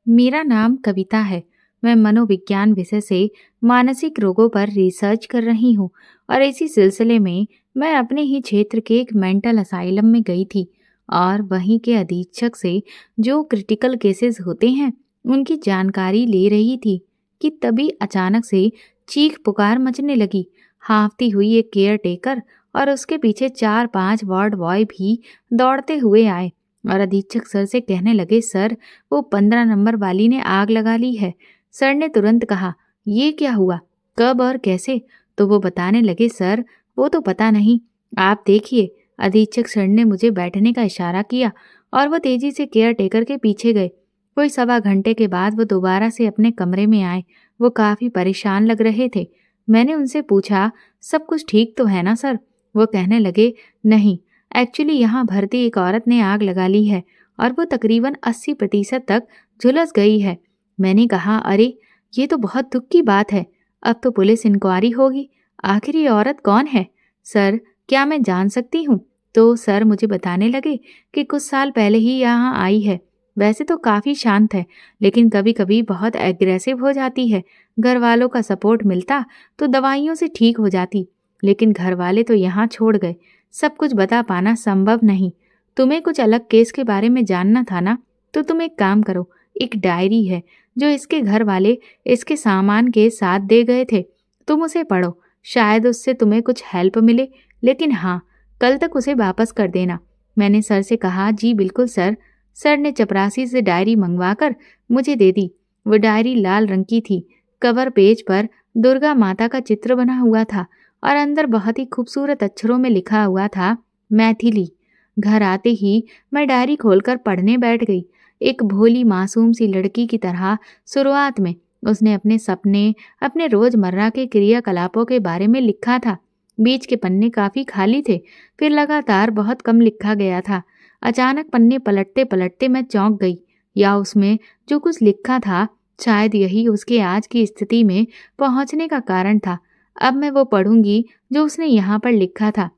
मेरा नाम कविता है। मैं मनोविज्ञान विषय से मानसिक रोगों पर रिसर्च कर रही हूँ और इसी सिलसिले में मैं अपने ही क्षेत्र के एक मेंटल असाइलम में गई थी और वहीं के अधीक्षक से जो क्रिटिकल केसेस होते हैं उनकी जानकारी ले रही थी कि तभी अचानक से चीख पुकार मचने लगी। हांफती हुई एक केयर टेकर और उसके पीछे 4-5 वार्ड बॉय भी दौड़ते हुए आए और अधीक्षक सर से कहने लगे, सर वो 15 नंबर वाली ने आग लगा ली है। सर ने तुरंत कहा, ये क्या हुआ, कब और कैसे? तो वो बताने लगे, सर वो तो पता नहीं, आप देखिए। अधीक्षक सर ने मुझे बैठने का इशारा किया और वो तेजी से केयर टेकर के पीछे गए। कोई 1.25 घंटे के बाद वो दोबारा से अपने कमरे में आए। वो काफी परेशान लग रहे थे। मैंने उनसे पूछा, सब कुछ ठीक तो है ना सर? वो कहने लगे, नहीं, एक्चुअली यहाँ भर्ती एक औरत ने आग लगा ली है और वो तकरीबन 80% तक झुलस गई है। मैंने कहा, अरे ये तो बहुत दुख की बात है। अब तो पुलिस इंक्वायरी होगी। आखिर ये औरत कौन है? सर, क्या मैं जान सकती हूँ? तो सर मुझे बताने लगे कि कुछ साल पहले ही यहाँ आई है। वैसे तो काफ़ी शांत है, लेकिन कभी कभी बहुत एग्रेसिव हो जाती है। घर वालों का सपोर्ट मिलता तो दवाइयों से ठीक हो जाती, लेकिन घर वाले तो यहाँ छोड़ गए। सब कुछ बता पाना संभव नहीं। तुम्हें कुछ अलग केस के बारे में जानना था ना, तो तुम एक काम करो, एक डायरी है जो इसके घर वाले इसके सामान के साथ दे गए थे, तुम उसे पढ़ो, शायद उससे तुम्हें कुछ हेल्प मिले। लेकिन हाँ, कल तक उसे वापस कर देना। मैंने सर से कहा, जी बिल्कुल सर। सर ने चपरासी से डायरी मंगवाकर मुझे दे दी। वो डायरी लाल रंग की थी। कवर पेज पर दुर्गा माता का चित्र बना हुआ था और अंदर बहुत ही खूबसूरत अक्षरों में लिखा हुआ था, मैथिली। घर आते ही मैं डायरी खोलकर पढ़ने बैठ गई। एक भोली मासूम सी लड़की की तरह शुरुआत में उसने अपने सपने, अपने रोजमर्रा के क्रियाकलापों के बारे में लिखा था। बीच के पन्ने काफी खाली थे, फिर लगातार बहुत कम लिखा गया था। अचानक पन्ने पलटते पलटते मैं चौंक गई, या उसमें जो कुछ लिखा था शायद यही उसके आज की स्थिति में पहुंचने का कारण था। अब मैं वो पढ़ूंगी जो उसने यहाँ पर लिखा था।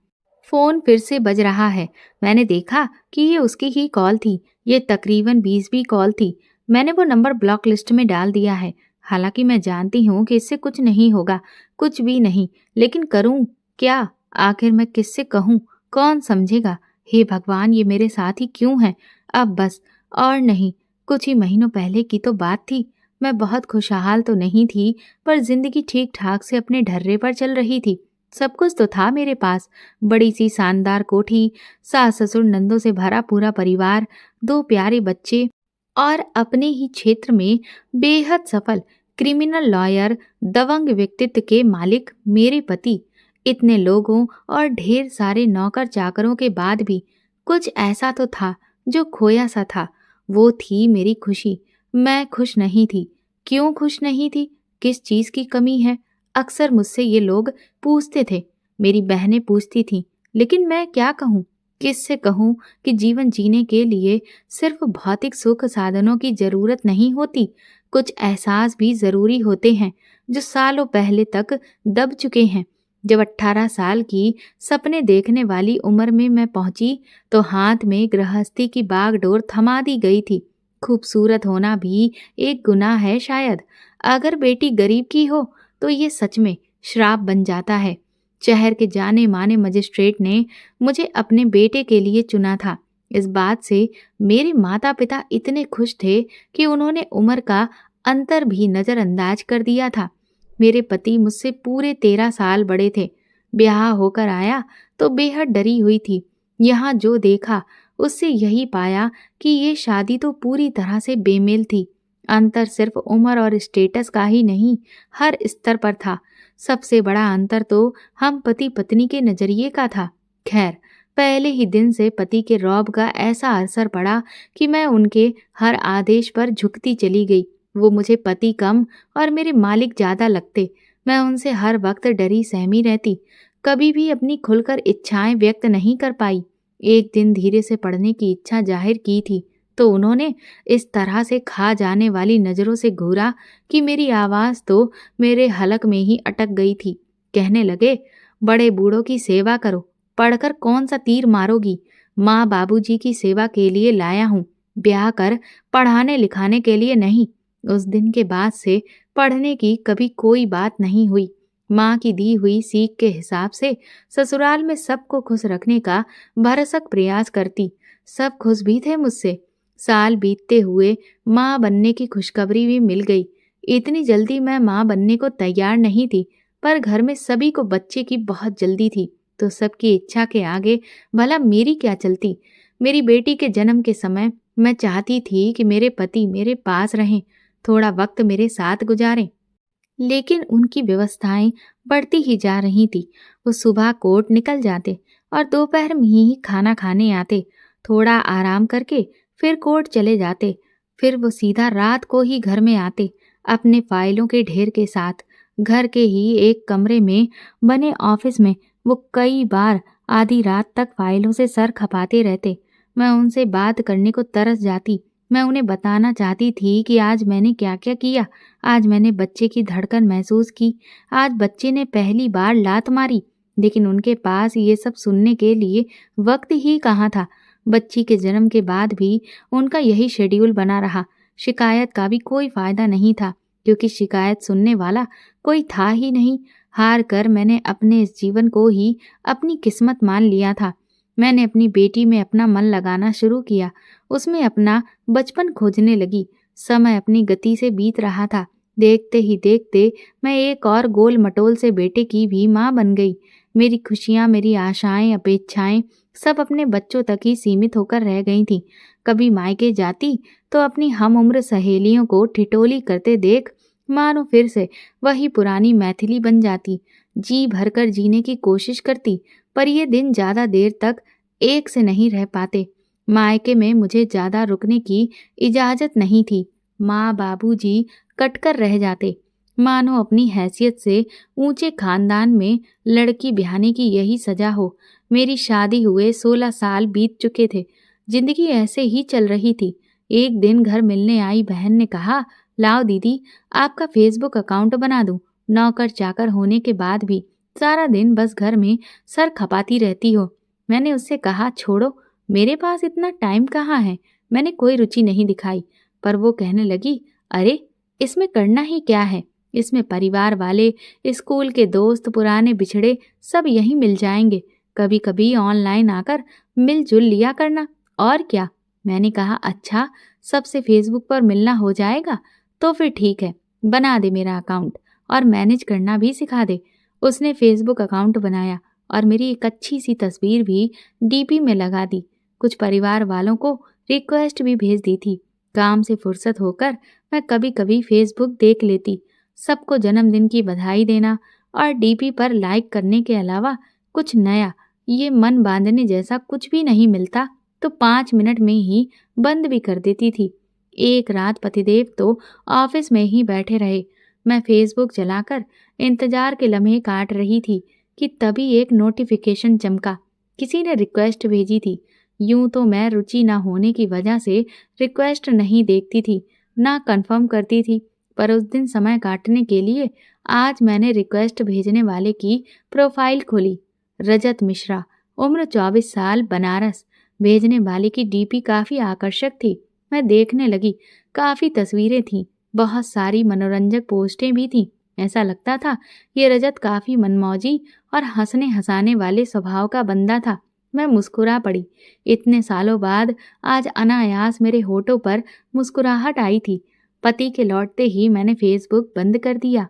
फोन फिर से बज रहा है। मैंने देखा कि ये उसकी ही कॉल थी। ये तकरीबन 20वीं कॉल थी। मैंने वो नंबर ब्लॉक लिस्ट में डाल दिया है। हालांकि मैं जानती हूँ कि इससे कुछ नहीं होगा, कुछ भी नहीं, लेकिन करूँ क्या? आखिर मैं किससे कहूँ? कौन समझेगा? हे भगवान, ये मेरे साथ ही क्यों है? अब बस और नहीं। कुछ ही महीनों पहले की तो बात थी। मैं बहुत खुशहाल तो नहीं थी, पर जिंदगी ठीक ठाक से अपने ढर्रे पर चल रही थी। सब कुछ तो था मेरे पास, बड़ी सी शानदार कोठी, सास ससुर नंदों से भरा पूरा परिवार, 2 प्यारे बच्चे और अपने ही क्षेत्र में बेहद सफल क्रिमिनल लॉयर, दबंग व्यक्तित्व के मालिक मेरे पति। इतने लोगों और ढेर सारे नौकर चाकरों के बाद भी कुछ ऐसा तो था जो खोया सा था। वो थी मेरी खुशी। मैं खुश नहीं थी। क्यों खुश नहीं थी? किस चीज की कमी है? अक्सर मुझसे ये लोग पूछते थे, मेरी बहनें पूछती थीं, लेकिन मैं क्या कहूँ? किससे कहूँ कि जीवन जीने के लिए सिर्फ भौतिक सुख साधनों की जरूरत नहीं होती, कुछ एहसास भी जरूरी होते हैं जो सालों पहले तक दब चुके हैं। जब 18 साल की सपने देखने वाली उम्र में मैं पहुंची तो हाथ में गृहस्थी की बागडोर थमा दी गई थी। खूबसूरत होना भी एक गुनाह है शायद। अगर बेटी गरीब की हो तो ये सच में श्राप बन जाता है। शहर के जाने माने मजिस्ट्रेट ने मुझे अपने बेटे के लिए चुना था। इस बात से मेरे माता पिता इतने खुश थे कि उन्होंने उम्र का अंतर भी नजरअंदाज कर दिया था। मेरे पति मुझसे पूरे 13 साल बड़े थे। ब्याह होकर आया तो बेहद डरी हुई थी। यहाँ जो देखा उससे यही पाया कि ये शादी तो पूरी तरह से बेमेल थी। अंतर सिर्फ उम्र और स्टेटस का ही नहीं, हर स्तर पर था। सबसे बड़ा अंतर तो हम पति पत्नी के नजरिए का था। खैर, पहले ही दिन से पति के रौब का ऐसा असर पड़ा कि मैं उनके हर आदेश पर झुकती चली गई। वो मुझे पति कम और मेरे मालिक ज्यादा लगते। मैं उनसे हर वक्त डरी सहमी रहती, कभी भी अपनी खुलकर इच्छाएं व्यक्त नहीं कर पाई। एक दिन धीरे से पढ़ने की इच्छा जाहिर की थी तो उन्होंने इस तरह से खा जाने वाली नजरों से घूरा कि मेरी आवाज तो मेरे हलक में ही अटक गई थी। कहने लगे, बड़े बूढ़ों की सेवा करो, पढ़कर कौन सा तीर मारोगी? माँ बाबूजी की सेवा के लिए लाया हूँ। ब्याह कर पढ़ाने लिखाने के लिए नहीं। उस दिन के बाद से पढ़ने की कभी कोई बात नहीं हुई। माँ की दी हुई सीख के हिसाब से ससुराल में सबको खुश रखने का भरसक प्रयास करती। सब खुश भी थे मुझसे। साल बीतते हुए माँ बनने की खुशखबरी भी मिल गई। इतनी जल्दी मैं माँ बनने को तैयार नहीं थी, पर घर में सभी को बच्चे की बहुत जल्दी थी, तो सबकी इच्छा के आगे भला मेरी क्या चलती। मेरी बेटी के जन्म के समय मैं चाहती थी कि मेरे पति मेरे पास रहें, थोड़ा वक्त मेरे साथ गुजारें। लेकिन उनकी व्यवस्थाएं बढ़ती ही जा रही थी। वो सुबह कोर्ट निकल जाते और दोपहर में ही खाना खाने आते, थोड़ा आराम करके फिर कोर्ट चले जाते। फिर वो सीधा रात को ही घर में आते, अपने फाइलों के ढेर के साथ। घर के ही एक कमरे में बने ऑफिस में वो कई बार आधी रात तक फाइलों से सर खपाते रहते। मैं उनसे बात करने को तरस जाती। मैं उन्हें बताना चाहती थी कि आज मैंने क्या क्या किया। आज मैंने बच्चे की धड़कन महसूस की, आज बच्चे ने पहली बार लात मारी। लेकिन उनके पास ये सब सुनने के लिए वक्त ही कहाँ था। बच्ची के जन्म के बाद भी उनका यही शेड्यूल बना रहा। शिकायत का भी कोई फायदा नहीं था, क्योंकि शिकायत सुनने वाला कोई था ही नहीं। हार कर मैंने अपने इस जीवन को ही अपनी किस्मत मान लिया था। मैंने अपनी बेटी में अपना मन लगाना शुरू किया, उसमें अपना बचपन खोजने लगी। समय अपनी गति से बीत रहा था। देखते ही देखते मैं एक और गोल मटोल से बेटे की भी माँ बन गई। मेरी खुशियाँ, मेरी आशाएं, अपेक्षाएं सब अपने बच्चों तक ही सीमित होकर रह गई थीं। कभी मायके जाती तो अपनी हम उम्र सहेलियों को ठिठोली करते देख मानो फिर से वही पुरानी मैथिली बन जाती। जी भरकर जीने की कोशिश करती, पर ये दिन ज्यादा देर तक एक से नहीं रह पाते। मायके में मुझे ज्यादा रुकने की इजाजत नहीं थी। माँ बाबूजी कटकर रह जाते, मानो अपनी हैसियत से ऊंचे खानदान में लड़की ब्याहने की यही सजा हो। मेरी शादी हुए 16 साल बीत चुके थे। जिंदगी ऐसे ही चल रही थी। एक दिन घर मिलने आई बहन ने कहा, लाओ दीदी, आपका फेसबुक अकाउंट बना दूं। नौकर चाकर होने के बाद भी सारा दिन बस घर में सर खपाती रहती हो। मैंने उससे कहा, छोड़ो, मेरे पास इतना टाइम कहाँ है। मैंने कोई रुचि नहीं दिखाई, पर वो कहने लगी, अरे इसमें करना ही क्या है। इसमें परिवार वाले, स्कूल के दोस्त, पुराने बिछड़े सब यहीं मिल जाएंगे। कभी कभी ऑनलाइन आकर मिलजुल लिया करना, और क्या। मैंने कहा, अच्छा, सबसे फेसबुक पर मिलना हो जाएगा तो फिर ठीक है, बना दे मेरा अकाउंट और मैनेज करना भी सिखा दे। उसने फेसबुक अकाउंट बनाया और मेरी एक अच्छी सी तस्वीर भी डीपी में लगा दी। कुछ परिवार वालों को रिक्वेस्ट भी भेज दी थी। काम से फुर्सत होकर मैं कभी कभी फेसबुक देख लेती। सबको जन्मदिन की बधाई देना और डीपी पर लाइक करने के अलावा कुछ नया, ये मन बांधने जैसा कुछ भी नहीं मिलता तो 5 मिनट में ही बंद भी कर देती थी। एक रात पतिदेव तो ऑफिस में ही बैठे रहे। मैं फेसबुक चलाकर इंतजार के लम्हे काट रही थी कि तभी एक नोटिफिकेशन चमका। किसी ने रिक्वेस्ट भेजी थी। यूं तो मैं रुचि न होने की वजह से रिक्वेस्ट नहीं देखती थी, ना कंफर्म करती थी, पर उस दिन समय काटने के लिए आज मैंने रिक्वेस्ट भेजने वाले की प्रोफाइल खोली। रजत मिश्रा, उम्र 24 साल, बनारस। भेजने वाले की डीपी काफी आकर्षक थी। मैं देखने लगी। काफी तस्वीरें थीं, बहुत सारी मनोरंजक पोस्टें भी थीं। ऐसा लगता था ये रजत काफी मनमौजी और हंसने हंसाने वाले स्वभाव का बंदा था। मैं मुस्कुरा पड़ी। इतने सालों बाद आज अनायास मेरे होठों पर मुस्कुराहट आई थी। पति के लौटते ही मैंने फेसबुक बंद कर दिया।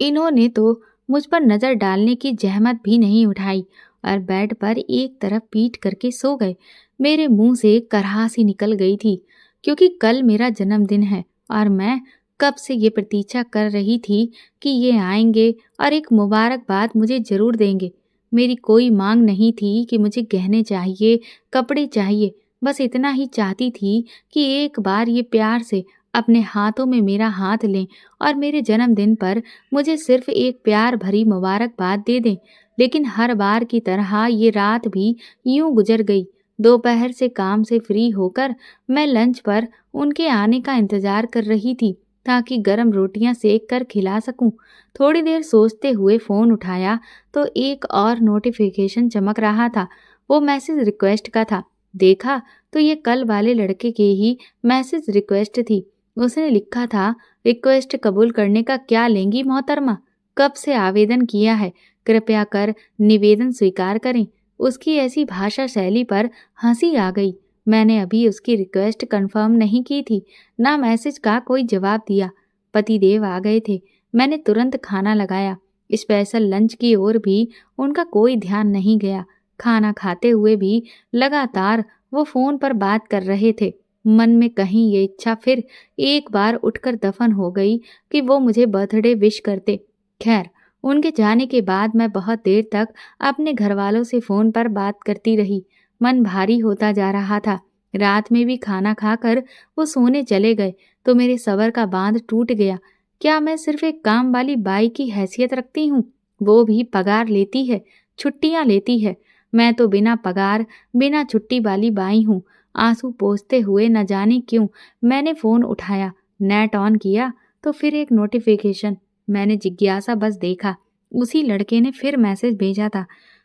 इन्होंने तो मुझ पर नजर डालने की जहमत भी नहीं उठाई और बेड पर एक तरफ पीट करके सो गए। मेरे मुंह से कराहसी निकल गई थी, क्योंकि कल मेरा जन्मदिन है और मैं कब से ये प्रतीक्षा कर रही थी कि ये आएंगे और एक मुबारकबाद मुझे जरूर देंगे। मेरी कोई मांग नहीं थी कि मुझे गहने चाहिए, कपड़े चाहिए। बस इतना ही चाहती थी कि एक बार ये प्यार से अपने हाथों में मेरा हाथ लें और मेरे जन्मदिन पर मुझे सिर्फ एक प्यार भरी मुबारकबाद दे दें। लेकिन हर बार की तरह ये रात भी यूं गुजर गई। दोपहर से काम से फ्री होकर मैं लंच पर उनके आने का इंतजार कर रही थी, ताकि गरम रोटियां सेक कर खिला सकूं। थोड़ी देर सोचते हुए फोन उठाया तो एक और नोटिफिकेशन चमक रहा था। वो मैसेज रिक्वेस्ट का था। देखा तो ये कल वाले लड़के के ही मैसेज रिक्वेस्ट थी। उसने लिखा था, रिक्वेस्ट कबूल करने का क्या लेंगी मोहतरमा? कब से आवेदन किया है, कृपया कर निवेदन स्वीकार करें। उसकी ऐसी भाषा शैली पर हंसी आ गई। मैंने अभी उसकी रिक्वेस्ट कंफर्म नहीं की थी, ना मैसेज का कोई जवाब दिया। पतिदेव आ गए थे। मैंने तुरंत खाना लगाया। स्पेशल लंच की ओर भी उनका कोई ध्यान नहीं गया। खाना खाते हुए भी लगातार वो फोन पर बात कर रहे थे। मन में कहीं ये इच्छा फिर एक बार उठकर दफन हो गई कि वो मुझे बर्थडे विश करते। खैर, उनके जाने के बाद मैं बहुत देर तक अपने घर वालों से फोन पर बात करती रही। मन भारी होता जा रहा था। रात में भी खाना खाकर वो सोने चले गए तो मेरे सब्र का बांध टूट गया। क्या मैं सिर्फ एक काम वाली बाई की हैसियत रखती हूँ? वो भी पगार लेती है, छुट्टियां लेती है। मैं तो बिना पगार, बिना छुट्टी वाली बाई हूँ। आंसू पोंछते हुए न जाने क्यों मैंने फोन उठाया। नेट ऑन किया तो फिर एक नोटिफिकेशन। मैंने जिज्ञासा बस देखा। उसी लड़के ने फिर मैसेज भेजा था,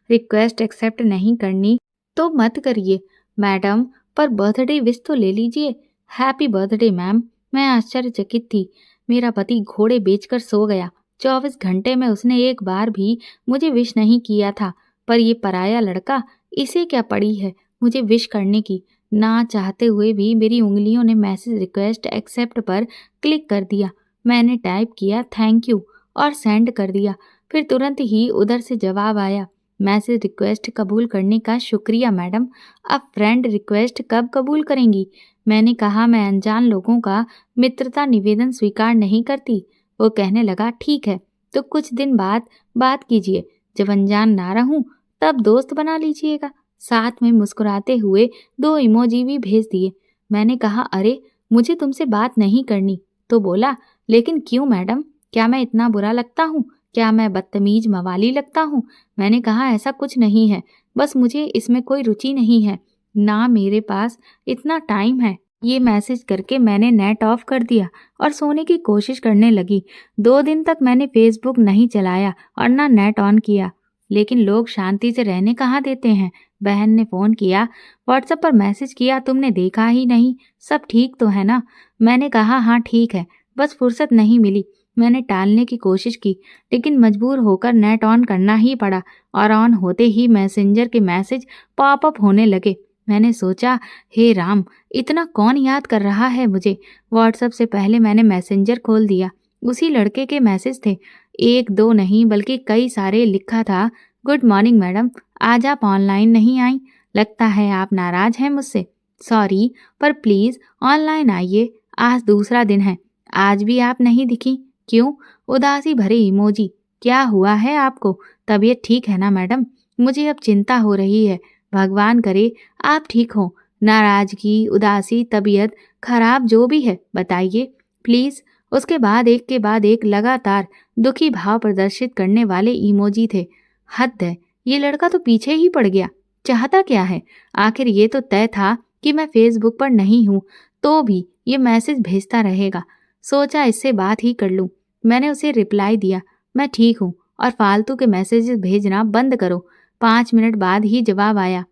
रिक्वेस्ट एक्सेप्ट नहीं करनी तो मत करिए मैडम, पर बर्थडे विश तो ले लीजिए। Happy birthday ma'am. मैं आश्चर्यचकित थी। मेरा पति घोड़े बेचकर सो गया। 24 घंटे में उसने एक बार भी मुझे विश नहीं किया था। पर ये पराया लड़का, इसे क्या पड़ी है मुझे विश करने की? ना चाहते हुए भी मेरी उंगलियों ने मैसेज रिक्वेस्ट एक्सेप्ट पर क्लिक कर दिया। मैंने टाइप किया थैंक यू और सेंड कर दिया। फिर तुरंत ही उधर से जवाब आया, मैसेज रिक्वेस्ट कबूल करने का शुक्रिया मैडम। अब फ्रेंड रिक्वेस्ट कब कबूल करेंगी? मैंने कहा, मैं अनजान लोगों का मित्रता निवेदन स्वीकार नहीं करती। वो कहने लगा, ठीक है तो कुछ दिन बाद बात कीजिए, जब अनजान ना रहूं तब दोस्त बना लीजिएगा। साथ में मुस्कुराते हुए 2 इमोजी भी भेज दिए। मैंने कहा, अरे मुझे तुमसे बात नहीं करनी। तो बोला, लेकिन क्यों मैडम? क्या मैं इतना बुरा लगता हूँ? क्या मैं बदतमीज मवाली लगता हूँ? मैंने कहा, ऐसा कुछ नहीं है, बस मुझे इसमें कोई रुचि नहीं है, ना मेरे पास इतना टाइम है। ये मैसेज करके मैंने नेट ऑफ कर दिया और सोने की कोशिश करने लगी। 2 दिन तक मैंने फेसबुक नहीं चलाया और ना नेट ऑन किया। लेकिन लोग शांति से रहने कहाँ देते हैं। बहन ने फोन किया, व्हाट्सएप पर मैसेज किया, तुमने देखा ही नहीं, सब ठीक तो है ना? मैंने कहा, हाँ ठीक है, बस फुर्सत नहीं मिली। मैंने टालने की कोशिश की, लेकिन मजबूर होकर नेट ऑन करना ही पड़ा और ऑन होते ही मैसेंजर के मैसेज पॉपअप होने लगे। मैंने सोचा, हे राम, इतना कौन याद कर रहा है मुझे? व्हाट्सएप से पहले मैंने मैसेंजर खोल दिया। उसी लड़के के मैसेज थे, 1-2 नहीं बल्कि कई सारे। लिखा था, गुड मॉर्निंग मैडम, आज आप ऑनलाइन नहीं आई, लगता है आप नाराज हैं मुझसे। सॉरी, पर प्लीज ऑनलाइन आइए, आज दूसरा दिन है। आज भी आप नहीं दिखी, क्यों? उदासी भरे इमोजी। क्या हुआ है आपको? तबीयत ठीक है ना मैडम? मुझे अब चिंता हो रही है। भगवान करे आप ठीक हो। नाराजगी, उदासी, तबीयत खराब जो भी है बताइए प्लीज। उसके बाद एक के बाद एक लगातार दुखी भाव प्रदर्शित करने वाले इमोजी थे। हद है, ये लड़का तो पीछे ही पड़ गया। चाहता क्या है? आखिर ये तो तय था कि मैं फेसबुक पर नहीं हूँ तो भी ये मैसेज भेजता रहेगा। सोचा इससे बात ही कर लूं। मैंने उसे रिप्लाई दिया, मैं ठीक हूँ और फालतू के मैसेजेस भेजना बंद करो। 5 मिनट बाद ही जवाब आया।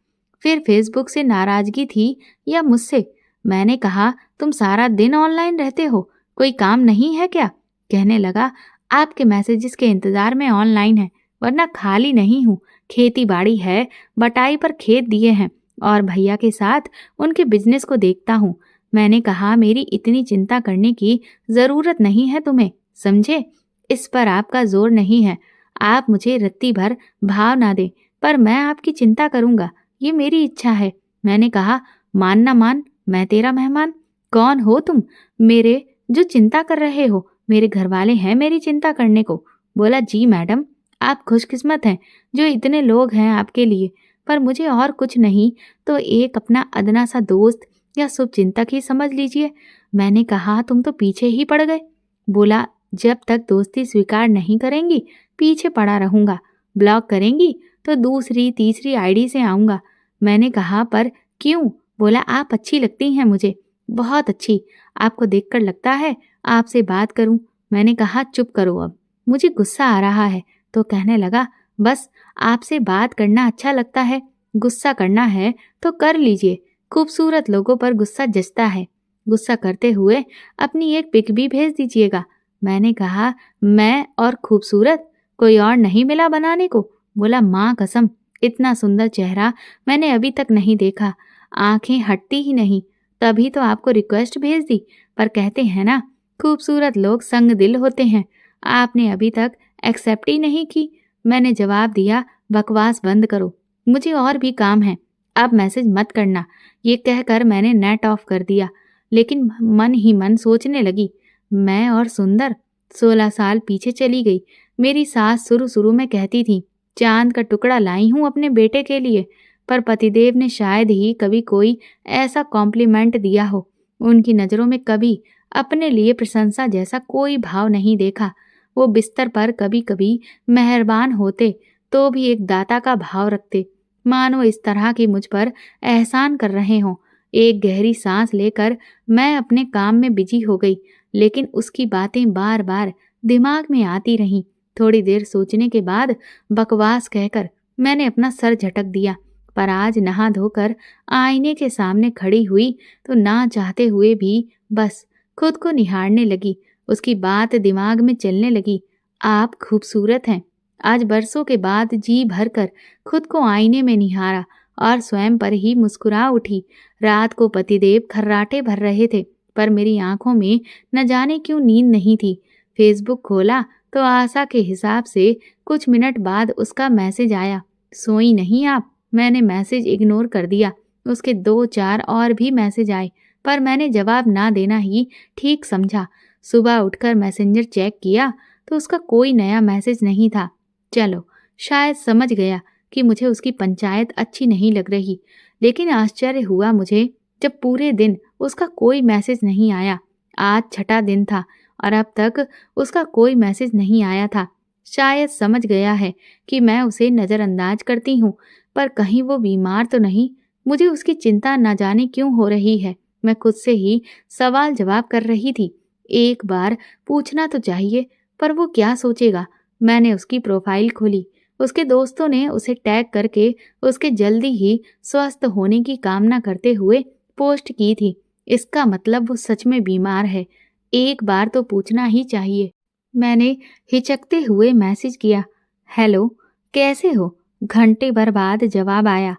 फिर फेसबुक से नाराजगी थी या मुझसे? मैंने कहा, तुम सारा दिन ऑनलाइन रहते हो, कोई काम नहीं है क्या? कहने लगा, आपके मैसेजेस के इंतजार में ऑनलाइन है, वरना खाली नहीं हूँ। खेती बाड़ी है, बटाई पर खेत दिए हैं और भैया के साथ उनके बिजनेस को देखता हूँ। मैंने कहा, मेरी इतनी चिंता करने की जरूरत नहीं है तुम्हें, समझे? इस पर आपका जोर नहीं है। आप मुझे रत्ती भर भाव ना दें, पर मैं आपकी चिंता करूंगा, ये मेरी इच्छा है। मैंने कहा, मान ना मान, मैं तेरा मेहमान? कौन हो तुम मेरे जो चिंता कर रहे हो? मेरे घर वाले हैं मेरी चिंता करने को। बोला, जी मैडम, आप खुशकिस्मत हैं जो इतने लोग हैं आपके लिए, पर मुझे और कुछ नहीं तो एक अपना अदना सा दोस्त या शुभचिंतक ही समझ लीजिए। मैंने कहा, तुम तो पीछे ही पड़ गए। बोला, जब तक दोस्ती स्वीकार नहीं करेंगी पीछे पड़ा रहूंगा, ब्लॉक करेंगी तो दूसरी तीसरी आईडी से आऊंगा। मैंने कहा, पर क्यों? बोला, आप अच्छी लगती हैं मुझे, बहुत अच्छी। आपको देखकर लगता है आपसे बात करूं। मैंने कहा, चुप करो अब, मुझे गुस्सा आ रहा है। तो कहने लगा, बस आपसे बात करना अच्छा लगता है, गुस्सा करना है तो कर लीजिए, खूबसूरत लोगों पर गुस्सा जचता है। गुस्सा करते हुए अपनी एक पिक भी भेज दीजिएगा। मैंने कहा, मैं और खूबसूरत? कोई और नहीं मिला बनाने को? बोला, माँ कसम, इतना सुंदर चेहरा मैंने अभी तक नहीं देखा। आंखें हटती ही नहीं। तभी तो आपको रिक्वेस्ट भेज दी। पर कहते हैं ना, खूबसूरत लोग संग दिल होते हैं। आपने अभी तक एक्सेप्ट ही नहीं की। मैंने जवाब दिया, बकवास बंद करो, मुझे और भी काम है, अब मैसेज मत करना। ये कहकर मैंने नेट ऑफ कर दिया। लेकिन मन ही मन सोचने लगी, मैं और सुंदर 16 साल पीछे चली गई। मेरी सास शुरू शुरू में कहती थी, चांद का टुकड़ा लाई हूं अपने बेटे के लिए। पर पतिदेव ने शायद ही कभी कोई ऐसा कॉम्प्लीमेंट दिया हो। उनकी नज़रों में कभी अपने लिए प्रशंसा जैसा कोई भाव नहीं देखा। वो बिस्तर पर कभी कभी मेहरबान होते तो भी एक दाता का भाव रखते, मानो इस तरह की मुझ पर एहसान कर रहे हों। एक गहरी सांस लेकर मैं अपने काम में बिजी हो गई, लेकिन उसकी बातें बार बार दिमाग में आती रहीं। थोड़ी देर सोचने के बाद बकवास कहकर मैंने अपना सर झटक दिया। पर आज नहा धोकर आईने के सामने खड़ी हुई तो ना चाहते हुए भी बस खुद को निहारने लगी। उसकी बात दिमाग में चलने लगी, आप खूबसूरत हैं। आज बरसों के बाद जी भरकर खुद को आईने में निहारा और स्वयं पर ही मुस्कुरा उठी। रात को पतिदेव खर्राटे भर रहे थे, पर मेरी आंखों में न जाने क्यों नींद नहीं थी। फेसबुक खोला तो आशा के हिसाब से कुछ मिनट बाद उसका मैसेज आया, सोई नहीं आप? मैंने मैसेज इग्नोर कर दिया। उसके 2-4 और भी मैसेज आए, पर मैंने जवाब ना देना ही ठीक समझा। सुबह उठकर मैसेंजर चेक किया तो उसका कोई नया मैसेज नहीं था। चलो, शायद समझ गया कि मुझे उसकी पंचायत अच्छी नहीं लग रही। लेकिन आश्चर्य हुआ मुझे जब पूरे दिन उसका कोई मैसेज नहीं आया। आज छठा दिन था और अब तक उसका कोई मैसेज नहीं आया था। शायद समझ गया है कि मैं उसे नज़रअंदाज करती हूँ, पर कहीं वो बीमार तो नहीं। मुझे उसकी चिंता न जाने क्यों हो रही है। मैं खुद से ही सवाल जवाब कर रही थी। एक बार पूछना तो चाहिए, पर वो क्या सोचेगा। मैंने उसकी प्रोफाइल खोली। उसके दोस्तों ने उसे टैग करके उसके जल्दी ही स्वस्थ होने की कामना करते हुए पोस्ट की थी। इसका मतलब वो सच में बीमार है। एक बार तो पूछना ही चाहिए। मैंने हिचकते हुए मैसेज किया, हेलो, कैसे हो? घंटे भर बाद जवाब आया,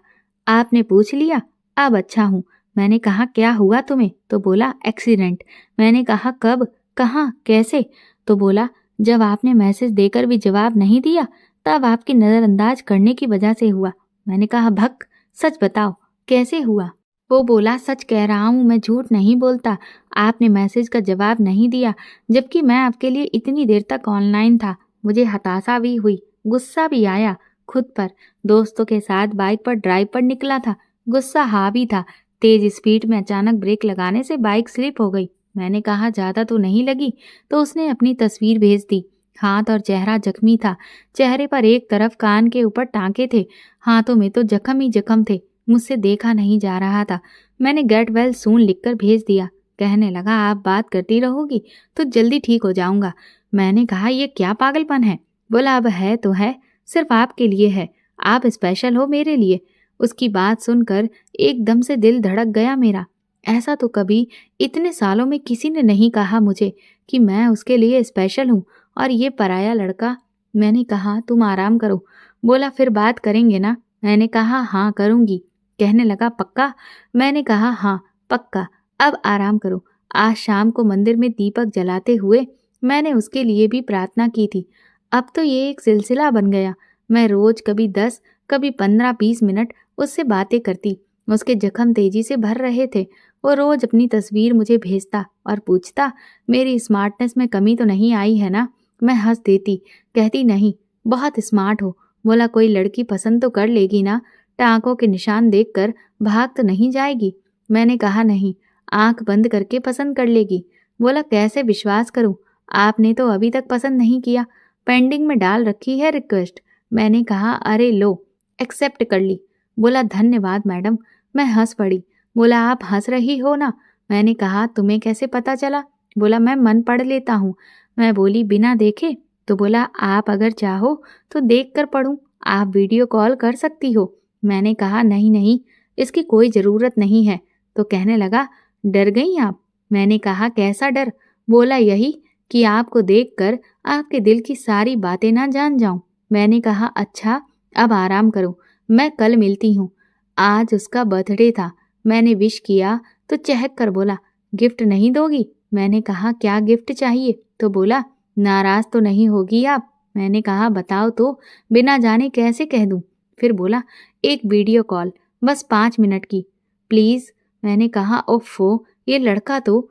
आपने पूछ लिया, अब अच्छा हूँ। मैंने कहा, क्या हुआ तुम्हें? तो बोला, एक्सीडेंट। मैंने कहा, कब, कहाँ, कैसे? तो बोला, जब आपने मैसेज देकर भी जवाब नहीं दिया तब आपकी नज़रअंदाज करने की वजह से हुआ। मैंने कहा, भक, सच बताओ, कैसे हुआ? वो बोला, सच कह रहा हूँ, मैं झूठ नहीं बोलता। आपने मैसेज का जवाब नहीं दिया, जबकि मैं आपके लिए इतनी देर तक ऑनलाइन था। मुझे हताशा भी हुई, गुस्सा भी आया खुद पर। दोस्तों के साथ बाइक पर ड्राइव पर निकला था, गुस्सा हावी था। तेज स्पीड में अचानक ब्रेक लगाने से बाइक स्लिप हो गई। मैंने कहा, ज़्यादा तो नहीं लगी? तो उसने अपनी तस्वीर भेज दी। हाथ और चेहरा जख्मी था। चेहरे पर एक तरफ कान के ऊपर टांके थे, हाथों में तो जख्म ही जख्म थे। मुझसे देखा नहीं जा रहा था। मैंने गेट वेल सून लिखकर भेज दिया। कहने लगा, आप बात करती रहोगी तो जल्दी ठीक हो जाऊंगा। मैंने कहा, ये क्या पागलपन है? बोला, अब है तो है, सिर्फ आपके लिए है, आप स्पेशल हो मेरे लिए। उसकी बात सुनकर एकदम से दिल धड़क गया मेरा। ऐसा तो कभी इतने सालों में किसी ने नहीं कहा मुझे कि मैं उसके लिए स्पेशल हूँ, और ये पराया लड़का। मैंने कहा, तुम आराम करो। बोला, फिर बात करेंगे ना? मैंने कहा, हाँ करूँगी। कहने लगा, पक्का? मैंने कहा, हाँ पक्का, अब आराम करो। आज शाम को मंदिर में दीपक जलाते हुए मैंने उसके लिए भी प्रार्थना की थी। अब तो ये एक सिलसिला बन गया। मैं रोज कभी 10, कभी 15-20 मिनट उससे बातें करती। उसके जख्म तेजी से भर रहे थे। वो रोज अपनी तस्वीर मुझे भेजता और पूछता, मेरी स्मार्टनेस में कमी तो नहीं आई है ना? मैं हंस देती, कहती, नहीं, बहुत स्मार्ट हो। बोला, कोई लड़की पसंद तो कर लेगी ना? टांकों के निशान देखकर भाग तो नहीं जाएगी? मैंने कहा, नहीं, आंख बंद करके पसंद कर लेगी। बोला, कैसे विश्वास करूं? आपने तो अभी तक पसंद नहीं किया, पेंडिंग में डाल रखी है रिक्वेस्ट। मैंने कहा, अरे लो, एक्सेप्ट कर ली। बोला, धन्यवाद मैडम। मैं हंस पड़ी। बोला, आप हंस रही हो ना? मैंने कहा, तुम्हें कैसे पता चला? बोला, मैं मन पढ़ लेता हूँ। मैं बोली, बिना देखे? तो बोला, आप अगर चाहो तो देख कर पढ़ूं, आप वीडियो कॉल कर सकती हो। मैंने कहा, नहीं नहीं, इसकी कोई ज़रूरत नहीं है। तो कहने लगा, डर गई आप? मैंने कहा, कैसा डर? बोला, यही कि आपको देखकर आपके दिल की सारी बातें ना जान जाऊं। मैंने कहा, अच्छा, अब आराम करो, मैं कल मिलती हूँ। आज उसका बर्थडे था। मैंने विश किया तो चहक कर बोला, गिफ्ट नहीं दोगी? मैंने कहा, क्या गिफ्ट चाहिए? तो बोला, नाराज तो नहीं होगी आप? मैंने कहा, बताओ तो, बिना जाने कैसे कह दूं? फिर बोला, एक वीडियो कॉल, बस 5 मिनट की, प्लीज। मैंने कहा, ओफो, ये लड़का तो।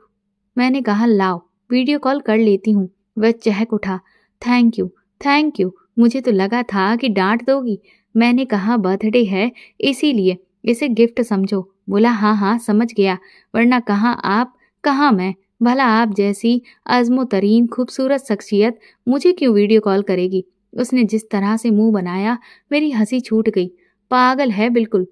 मैंने कहा, लाओ वीडियो कॉल कर लेती हूँ। वह चहक उठा, थैंक यू, थैंक यू। मुझे तो लगा था कि डांट दोगी। मैंने कहा, बर्थडे है इसीलिए इसे गिफ्ट समझो। बोला, हाँ हाँ समझ गया, वरना कहाँ आप कहाँ मैं। भला आप जैसी अज़्मो तरीन खूबसूरत शख्सियत मुझे क्यों वीडियो कॉल करेगी? उसने जिस तरह से मुंह बनाया, मेरी हंसी छूट गई। पागल है बिल्कुल।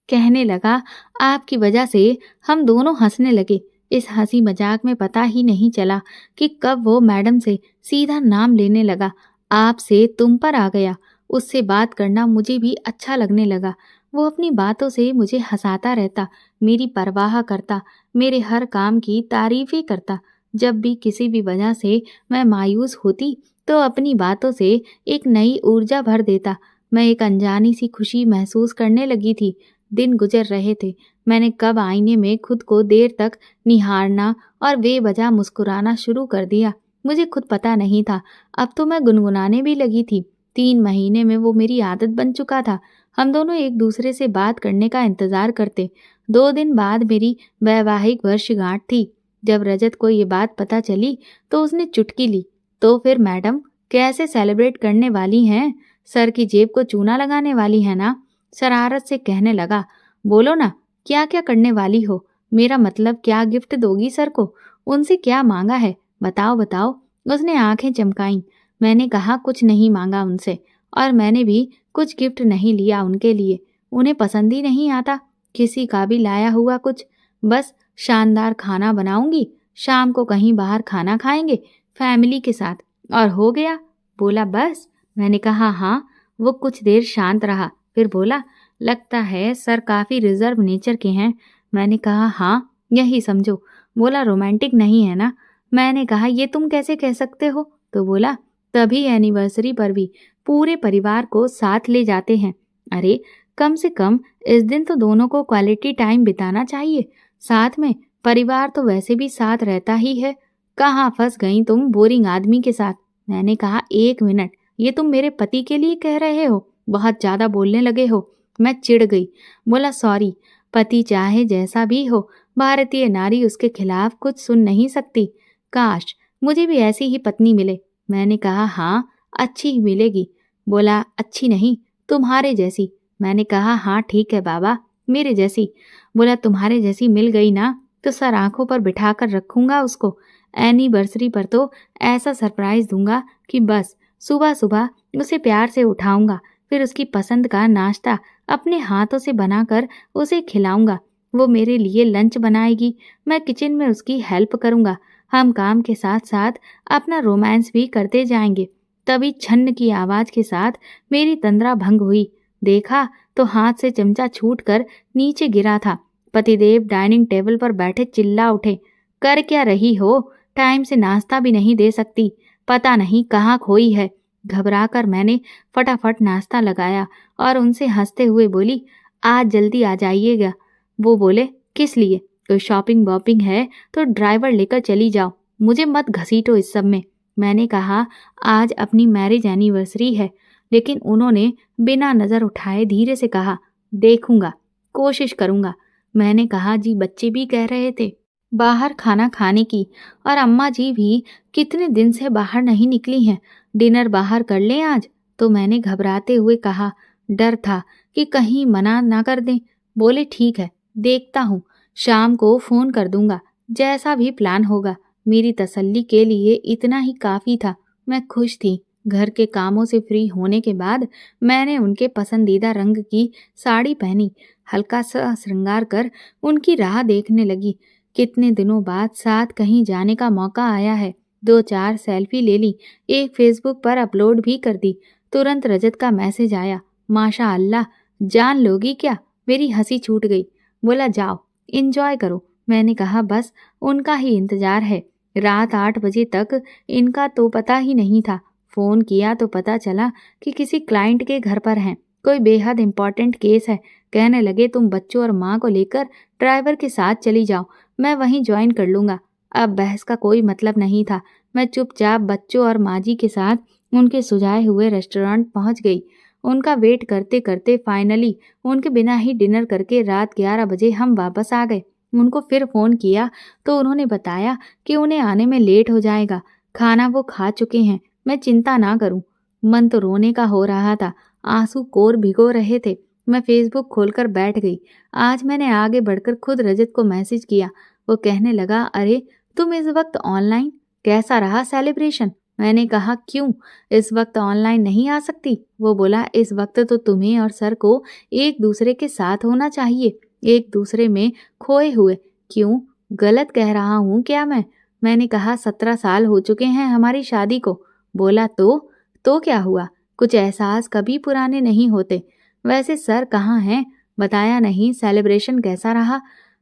कहने लगा, आपकी वजह से हम दोनों हंसने लगे। इस हंसी मजाक में पता ही नहीं चला कि कब वो मैडम से सीधा नाम लेने लगा। आप से तुम पर आ गया। उससे बात करना मुझे भी अच्छा लगने लगा। वो अपनी बातों से मुझे हंसाता रहता, मेरी परवाह करता, मेरे हर काम की तारीफें करता। जब भी किसी भी वजह से मैं मायूस होती तो अपनी बातों से एक नई ऊर्जा भर देता। मैं एक अनजानी सी खुशी महसूस करने लगी थी। दिन गुजर रहे थे। मैंने कब आईने में खुद को देर तक निहारना और बेवजह मुस्कुराना शुरू कर दिया, मुझे खुद पता नहीं था। अब तो मैं गुनगुनाने भी लगी थी। 3 महीने में वो मेरी आदत बन चुका था। हम दोनों एक दूसरे से बात करने का इंतजार करते। 2 दिन बाद मेरी वैवाहिक वर्षगांठ थी। जब रजत को ये बात पता चली तो उसने चुटकी ली, तो फिर मैडम कैसे सेलिब्रेट करने वाली हैं? सर की जेब को चूना लगाने वाली है ना? शरारत से कहने लगा, बोलो ना, क्या क्या करने वाली हो? मेरा मतलब, क्या गिफ्ट दोगी सर को? उनसे क्या मांगा है? बताओ बताओ। उसने आंखें चमकाईं। मैंने कहा, कुछ नहीं मांगा उनसे, और मैंने भी कुछ गिफ्ट नहीं लिया उनके लिए। उन्हें पसंद ही नहीं आता किसी का भी लाया हुआ कुछ। बस शानदार खाना बनाऊंगी, शाम को कहीं बाहर खाना खाएंगे फैमिली के साथ, और हो गया। बोला, बस? मैंने कहा, हाँ। वो कुछ देर शांत रहा, फिर बोला, लगता है सर काफी रिजर्व नेचर के हैं। मैंने कहा, हाँ, यही समझो। बोला, रोमांटिक नहीं है ना? मैंने कहा, ये तुम कैसे कह सकते हो? तो बोला, तभी एनिवर्सरी पर भी पूरे परिवार को साथ ले जाते हैं। अरे, कम से कम इस दिन तो दोनों को क्वालिटी टाइम बिताना चाहिए साथ में। परिवार तो वैसे भी साथ रहता ही है। कहाँ फंस गई तुम बोरिंग आदमी के साथ? मैंने कहा, 1 मिनट, ये तुम मेरे पति के लिए कह रहे हो? बहुत ज्यादा बोलने लगे हो। मैं चिढ़ गई। बोला, सॉरी, पति चाहे जैसा भी हो, भारतीय नारी उसके खिलाफ कुछ सुन नहीं सकती। काश मुझे भी ऐसी ही पत्नी मिले। मैंने कहा, हाँ, अच्छी ही मिलेगी। बोला, अच्छी नहीं, तुम्हारे जैसी। मैंने कहा, हाँ ठीक है बाबा, मेरे जैसी। बोला, तुम्हारे जैसी मिल गई ना तो सर आंखों पर बिठा कर रखूंगा उसको। एनिवर्सरी पर तो ऐसा सरप्राइज दूंगा कि बस सुबह सुबह उसे प्यार से उठाऊंगा, फिर उसकी पसंद का नाश्ता अपने हाथों से बनाकर उसे खिलाऊंगा। वो मेरे लिए लंच बनाएगी, मैं किचन में उसकी हेल्प करूंगा। हम काम के साथ साथ अपना रोमांस भी करते जाएंगे। तभी छन्न की आवाज के साथ मेरी तंद्रा भंग हुई। देखा तो हाथ से चमचा छूटकर नीचे गिरा था। पतिदेव डाइनिंग टेबल पर बैठे चिल्ला उठे, कर क्या रही हो? टाइम से नाश्ता भी नहीं दे सकती, पता नहीं कहाँ खोई है। घबराकर मैंने फटाफट नाश्ता लगाया और उनसे हंसते हुए बोली, आज जल्दी आ जाइएगा। वो बोले, किस लिए? कोई शॉपिंग वॉपिंग है तो ड्राइवर लेकर चली जाओ, मुझे मत घसीटो इस सब में। मैंने कहा, आज अपनी मैरिज एनिवर्सरी है। लेकिन उन्होंने बिना नजर उठाए धीरे से कहा, देखूंगा, कोशिश करूंगा। मैंने कहा, जी बच्चे भी कह रहे थे बाहर खाना खाने की, और अम्मा जी भी कितने दिन से बाहर नहीं निकली हैं, डिनर बाहर कर लें आज। तो मैंने घबराते हुए कहा, डर था कि कहीं मना ना कर दें। बोले, ठीक है, देखता हूँ, शाम को फोन कर दूंगा, जैसा भी प्लान होगा। मेरी तसल्ली के लिए इतना ही काफी था। मैं खुश थी। घर के कामों से फ्री होने के बाद मैंने उनके पसंदीदा रंग की साड़ी पहनी, हल्का सा श्रृंगार कर उनकी राह देखने लगी। कितने दिनों बाद साथ कहीं जाने का मौका आया है। 2-4 सेल्फी ले ली, एक फेसबुक पर अपलोड भी कर दी। तुरंत रजत का मैसेज आया, माशा अल्लाह, जान लोगी क्या? मेरी हंसी छूट गई। बोला जाओ, एंजॉय करो। मैंने कहा बस उनका ही इंतजार है। रात 8 बजे तक इनका तो पता ही नहीं था। फ़ोन किया तो पता चला कि किसी क्लाइंट के घर पर हैं। कोई बेहद इम्पोर्टेंट केस है। कहने लगे तुम बच्चों और माँ को लेकर ड्राइवर के साथ चली जाओ, मैं वहीं ज्वाइन कर लूँगा। अब बहस का कोई मतलब नहीं था। मैं चुपचाप बच्चों और माँ जी के साथ उनके सुझाए हुए रेस्टोरेंट पहुँच गई। उनका वेट करते करते फाइनली उनके बिना ही डिनर करके रात 11 बजे हम वापस आ गए। उनको फिर फ़ोन किया तो उन्होंने बताया कि उन्हें आने में लेट हो जाएगा। खाना वो खा चुके हैं, मैं चिंता ना करूं। मन तो रोने का हो रहा था, आंसू कोर भिगो रहे थे। मैं फेसबुक खोलकर बैठ गई। आज मैंने आगे बढ़कर खुद रजत को मैसेज किया। वो कहने लगा, अरे तुम इस वक्त ऑनलाइन, कैसा रहा सेलिब्रेशन? मैंने कहा क्यों, इस वक्त ऑनलाइन नहीं आ सकती? वो बोला इस वक्त तो तुम्हें और सर को एक दूसरे के साथ होना चाहिए, एक दूसरे में खोए हुए। क्यों, गलत कह रहा हूँ क्या मैं? मैंने कहा 17 साल हो चुके हैं हमारी शादी को। बोला तो क्या हुआ? कुछ एहसास कभी पुराने नहीं होते। वैसे सर कहाँ हैं? बताया नहीं। सेलिब्रेशन कैसा रहा?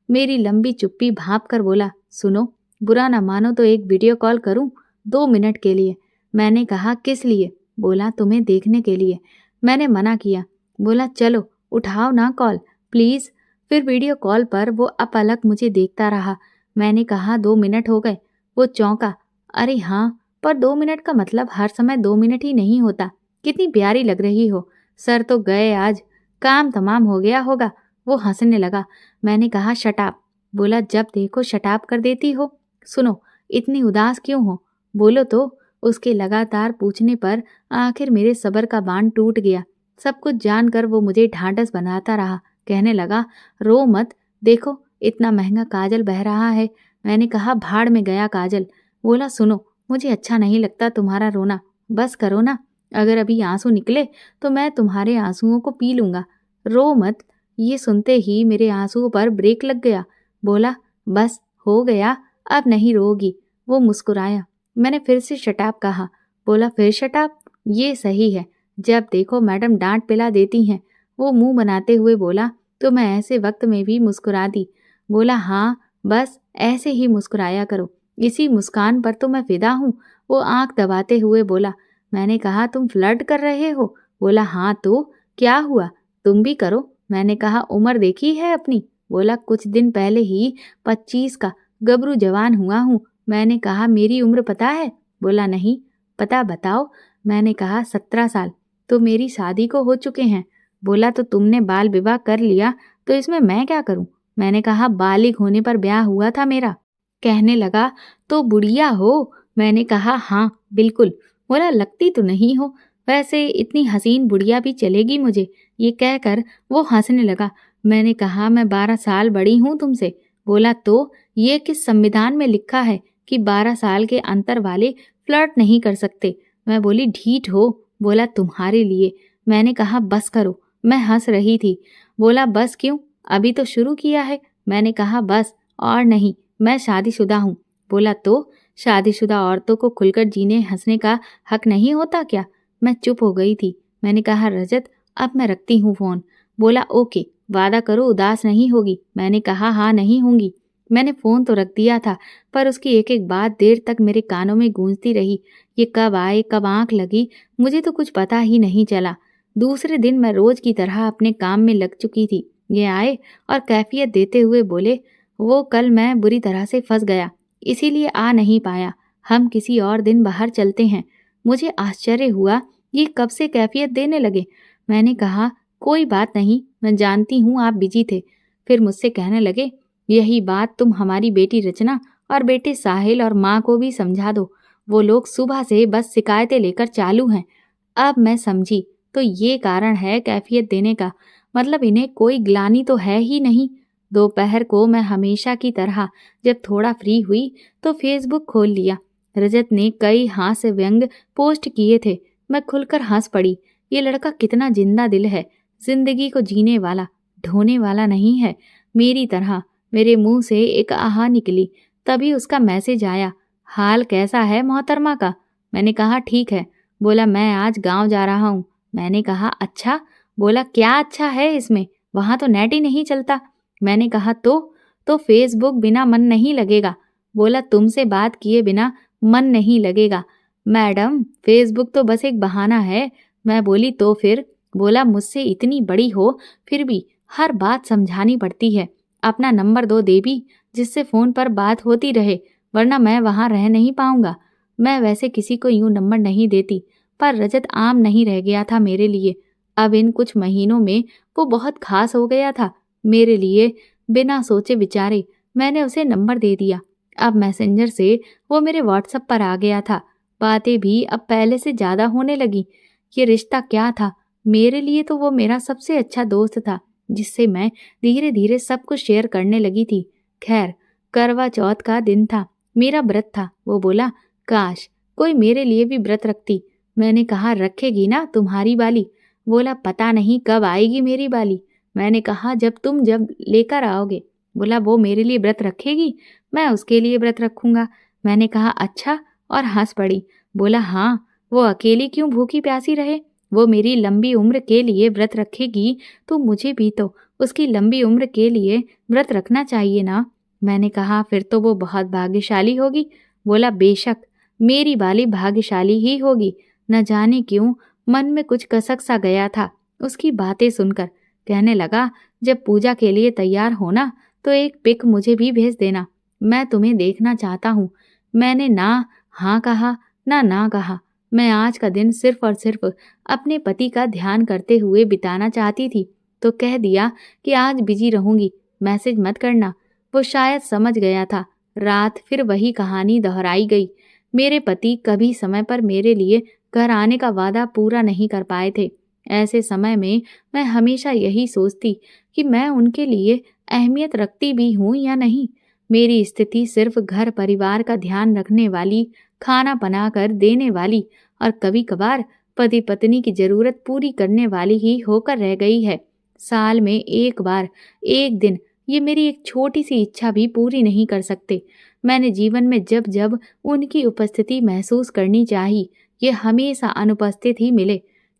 मेरी लंबी चुप्पी भांप कर बोला, सुनो, बुरा ना मानो तो एक वीडियो कॉल करूं 2 मिनट के लिए। मैंने कहा किस लिए? बोला तुम्हें देखने के लिए। मैंने मना किया। बोला चलो उठाओ ना कॉल प्लीज़। फिर वीडियो कॉल पर वो अपलक मुझे देखता रहा। मैंने कहा 2 मिनट हो गए। वो चौंका। अरे हाँ, पर 2 मिनट का मतलब हर समय 2 मिनट ही नहीं होता। कितनी प्यारी लग रही हो। सर तो गए आज, काम तमाम हो गया होगा। वो हंसने लगा। मैंने कहा शटाप। बोला जब देखो शटाप कर देती हो। सुनो, इतनी उदास क्यों हो? बोलो तो। उसके लगातार पूछने पर आखिर मेरे सब्र का बांध टूट गया। सब कुछ जानकर वो मुझे ढांढस बनाता रहा। कहने लगा, रो मत, देखो इतना महंगा काजल बह रहा है। मैंने कहा भाड़ में गया काजल। बोला सुनो, मुझे अच्छा नहीं लगता तुम्हारा रोना, बस करो ना। अगर अभी आंसू निकले तो मैं तुम्हारे आंसुओं को पी लूंगा। रो मत। ये सुनते ही मेरे आंसुओं पर ब्रेक लग गया। बोला बस हो गया, अब नहीं रोगी। वो मुस्कुराया। मैंने फिर से शटाप कहा। बोला फिर शटाप? ये सही है, जब देखो मैडम डांट पिला देती हैं। वो मुंह बनाते हुए बोला, तो मैं ऐसे वक्त में भी मुस्कुरा दी। बोला हाँ, बस ऐसे ही मुस्कुराया करो, इसी मुस्कान पर तो मैं फिदा हूँ। वो आंख दबाते हुए बोला। मैंने कहा तुम फ्लर्ट कर रहे हो? बोला हाँ तो क्या हुआ, तुम भी करो। मैंने कहा उम्र देखी है अपनी? बोला कुछ दिन पहले ही 25 का गबरू जवान हुआ हूँ। मैंने कहा मेरी उम्र पता है? बोला नहीं। पता बताओ। मैंने कहा 17 साल। तो मेरी शादी को हो चुके हैं। बोला तो तुमने बाल विवाह कर लिया, तो इसमें मैं क्या करूं? मैंने कहा बालिग होने पर ब्याह हुआ था मेरा। कहने लगा तो बुढ़िया हो? मैंने कहा हाँ बिल्कुल। बोला लगती तो नहीं हो, वैसे इतनी हसीन बुढ़िया भी चलेगी मुझे। ये कहकर वो हंसने लगा। मैंने कहा मैं 12 साल बड़ी हूँ तुमसे। बोला तो ये किस संविधान में लिखा है कि 12 साल के अंतर वाले फ्लर्ट नहीं कर सकते? मैं बोली ढीठ हो। बोला तुम्हारे लिए। मैंने कहा बस करो। मैं हंस रही थी। बोला बस क्यों, अभी तो शुरू किया है। मैंने कहा बस और नहीं, मैं शादीशुदा हूँ। बोला तो शादीशुदा औरतों को खुलकर जीने हंसने का हक नहीं होता क्या? मैं चुप हो गई थी। मैंने कहा रजत, अब मैं रखती हूँ फ़ोन। बोला ओके, वादा करो उदास नहीं होगी। मैंने कहा हाँ नहीं होंगी। मैंने फ़ोन तो रख दिया था, पर उसकी एक एक बात देर तक मेरे कानों में गूंजती रही। ये कब आए, कब आंख लगी, मुझे तो कुछ पता ही नहीं चला। दूसरे दिन मैं रोज की तरह अपने काम में लग चुकी थी। ये आए और कैफियत देते हुए बोले, वो कल मैं बुरी तरह से फंस गया, इसीलिए आ नहीं पाया। हम किसी और दिन बाहर चलते हैं। मुझे आश्चर्य हुआ, ये कब से कैफियत देने लगे? मैंने कहा कोई बात नहीं, मैं जानती हूँ आप बिजी थे। फिर मुझसे कहने लगे, यही बात तुम हमारी बेटी रचना और बेटे साहिल और माँ को भी समझा दो। वो लोग सुबह से बस शिकायतें लेकर चालू हैं। अब मैं समझी, तो ये कारण है कैफियत देने का, मतलब इन्हें कोई ग्लानि तो है ही नहीं। दोपहर को मैं हमेशा की तरह जब थोड़ा फ्री हुई तो फेसबुक खोल लिया। रजत ने कई हास्य व्यंग पोस्ट किए थे। मैं खुलकर हंस पड़ी। ये लड़का कितना जिंदा दिल है, जिंदगी को जीने वाला, ढोने वाला नहीं है मेरी तरह। मेरे मुंह से एक आहा निकली। तभी उसका मैसेज आया, हाल कैसा है मोहतरमा का? मैंने कहा ठीक है। बोला मैं आज गांव जा रहा हूँ। मैंने कहा अच्छा? बोला क्या अच्छा है इसमें? वहाँ तो नेट ही नहीं चलता। मैंने कहा तो फेसबुक बिना मन नहीं लगेगा। बोला तुमसे बात किए बिना मन नहीं लगेगा। मैडम फेसबुक तो बस एक बहाना है। मैं बोली तो फिर? बोला मुझसे इतनी बड़ी हो फिर भी हर बात समझानी पड़ती है। अपना नंबर दो देवी, जिससे फोन पर बात होती रहे, वरना मैं वहां रह नहीं पाऊंगा। मैं वैसे किसी को यूं नंबर नहीं देती, पर रजत आम नहीं रह गया था मेरे लिए। अब इन कुछ महीनों में वो बहुत खास हो गया था मेरे लिए। बिना सोचे विचारे मैंने उसे नंबर दे दिया। अब मैसेंजर से वो मेरे व्हाट्सएप पर आ गया था। बातें भी अब पहले से ज्यादा होने लगी। ये रिश्ता क्या था? मेरे लिए तो वो मेरा सबसे अच्छा दोस्त था, जिससे मैं धीरे धीरे सब कुछ शेयर करने लगी थी। खैर, करवा चौथ का दिन था, मेरा व्रत था। वो बोला काश कोई मेरे लिए भी व्रत रखती। मैंने कहा रखेगी ना तुम्हारी बाली? बोला पता नहीं कब आएगी मेरी बाली। मैंने कहा जब लेकर आओगे। बोला वो मेरे लिए व्रत रखेगी, मैं उसके लिए व्रत रखूंगा। मैंने कहा अच्छा, और हंस पड़ी। बोला हाँ, वो अकेली क्यों भूखी प्यासी रहे? वो मेरी लंबी उम्र के लिए व्रत रखेगी तो मुझे भी तो उसकी लंबी उम्र के लिए व्रत रखना चाहिए ना। मैंने कहा फिर तो वो बहुत भाग्यशाली होगी। बोला बेशक, मेरी बाली भाग्यशाली ही होगी। न जाने क्यों मन में कुछ कसक सा गया था उसकी बातें सुनकर। कहने लगा जब पूजा के लिए तैयार होना तो एक पिक मुझे भी भेज देना, मैं तुम्हें देखना चाहता हूँ। मैंने ना हाँ कहा ना कहा। मैं आज का दिन सिर्फ और सिर्फ अपने पति का ध्यान करते हुए बिताना चाहती थी, तो कह दिया कि आज बिजी रहूंगी, मैसेज मत करना। वो शायद समझ गया था। रात फिर वही कहानी दोहराई गई। मेरे पति कभी समय पर मेरे लिए घर आने का वादा पूरा नहीं कर पाए थे। ऐसे समय में मैं हमेशा यही सोचती कि मैं उनके लिए अहमियत रखती भी हूँ या नहीं। मेरी स्थिति सिर्फ घर परिवार का ध्यान रखने वाली, खाना बनाकर देने वाली और कभी कभार पति पत्नी की जरूरत पूरी करने वाली ही होकर रह गई है। साल में एक बार, एक दिन ये मेरी एक छोटी सी इच्छा भी पूरी नहीं कर सकते। मैंने जीवन में जब जब उनकी उपस्थिति महसूस करनी चाहिए, ये हमेशा अनुपस्थित ही मिले।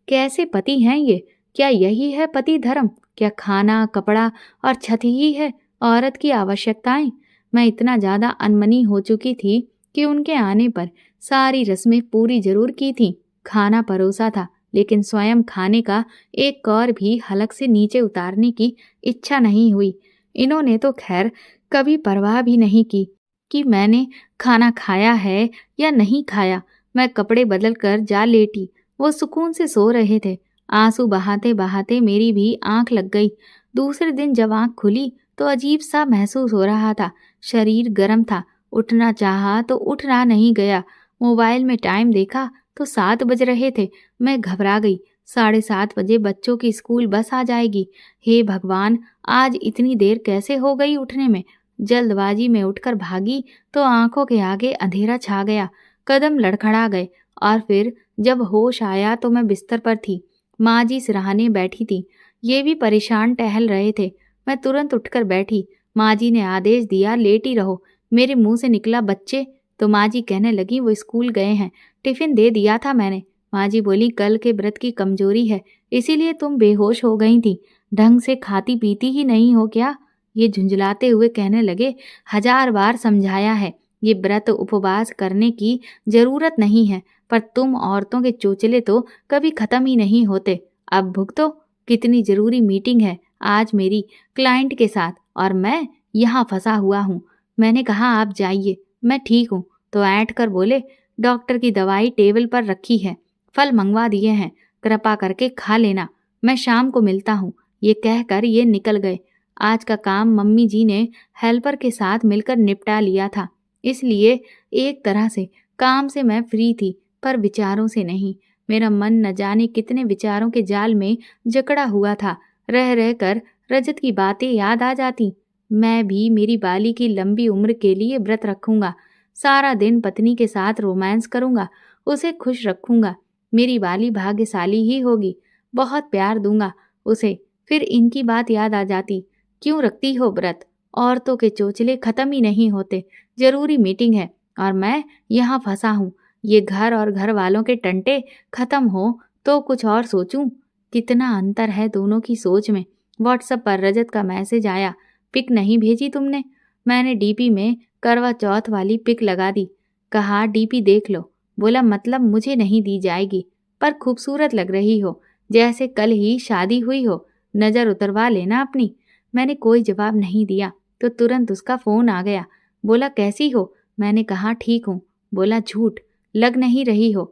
कैसे पति हैं ये? क्या यही है पति धर्म? क्या खाना, कपड़ा और छत ही है औरत की आवश्यकताएं? मैं इतना ज्यादा अनमनी हो चुकी थी कि उनके आने पर सारी रस्में पूरी जरूर की थी। खाना परोसा था, लेकिन स्वयं खाने का एक कौर भी हलक से नीचे उतारने की इच्छा नहीं हुई। इन्होंने तो खैर कभी परवाह भी नहीं की कि मैंने खाना खाया है या नहीं खाया। मैं कपड़े बदल कर जा लेटी। वो सुकून से सो रहे थे। आंसू बहाते बहाते मेरी भी आंख लग गई। दूसरे दिन जब आंख खुली तो अजीब सा महसूस हो रहा था। शरीर गर्म था। उठना चाहा तो उठना नहीं गया। मोबाइल में टाइम देखा तो 7 बज रहे थे। मैं घबरा गई। 7:30 बजे बच्चों की स्कूल बस आ जाएगी। हे भगवान, आज इतनी देर कैसे हो गई उठने में? जल्दबाजी में उठकर भागी तो आंखों के आगे अंधेरा छा गया। कदम लड़खड़ा गए और फिर जब होश आया तो मैं बिस्तर पर थी। माँ जी सिरहाने बैठी थी। ये भी परेशान टहल रहे थे। मैं तुरंत उठकर बैठी। माँ जी ने आदेश दिया लेटी रहो। मेरे मुंह से निकला बच्चे, तो माँ जी कहने लगी वो स्कूल गए हैं, टिफिन दे दिया था मैंने। माँ जी बोली कल के व्रत की कमजोरी है, इसीलिए तुम बेहोश हो गई थी। ढंग से खाती पीती ही नहीं हो क्या? ये झुंझलाते हुए कहने लगे 1000 बार समझाया है, ये व्रत उपवास करने की जरूरत नहीं है, पर तुम औरतों के चोचले तो कभी खत्म ही नहीं होते। अब भुगतो। कितनी जरूरी मीटिंग है आज मेरी क्लाइंट के साथ और मैं यहाँ फंसा हुआ हूँ। मैंने कहा आप जाइए, मैं ठीक हूँ। तो ऐंठ कर बोले डॉक्टर की दवाई टेबल पर रखी है, फल मंगवा दिए हैं, कृपा करके खा लेना, मैं शाम को मिलता हूँ। ये कहकर ये निकल गए। आज का काम मम्मी जी ने हेल्पर के साथ मिलकर निपटा लिया था, इसलिए एक तरह से काम से मैं फ्री थी, पर विचारों से नहीं। मेरा मन न जाने कितने विचारों के जाल में जकड़ा हुआ था। रह रह कर रजत की बातें याद आ जाती। मैं भी मेरी बाली की लंबी उम्र के लिए व्रत रखूंगा। सारा दिन पत्नी के साथ रोमांस करूंगा, उसे खुश रखूंगा। मेरी बाली भाग्यशाली ही होगी। बहुत प्यार दूंगा उसे। फिर इनकी बात याद आ जाती। क्यों रखती हो व्रत? औरतों के चोचले खत्म ही नहीं होते। जरूरी मीटिंग है और मैं यहाँ फंसा हूँ। ये घर और घर वालों के टंटे खत्म हो तो कुछ और सोचूं। कितना अंतर है दोनों की सोच में। व्हाट्सएप पर रजत का मैसेज आया, पिक नहीं भेजी तुमने? मैंने डीपी में करवा चौथ वाली पिक लगा दी। कहा डीपी देख लो। बोला मतलब मुझे नहीं दी जाएगी, पर खूबसूरत लग रही हो, जैसे कल ही शादी हुई हो, नजर उतरवा लेना अपनी। मैंने कोई जवाब नहीं दिया तो तुरंत उसका फोन आ गया। बोला कैसी हो? मैंने कहा ठीक हूँ। बोला झूठ, लग नहीं रही हो।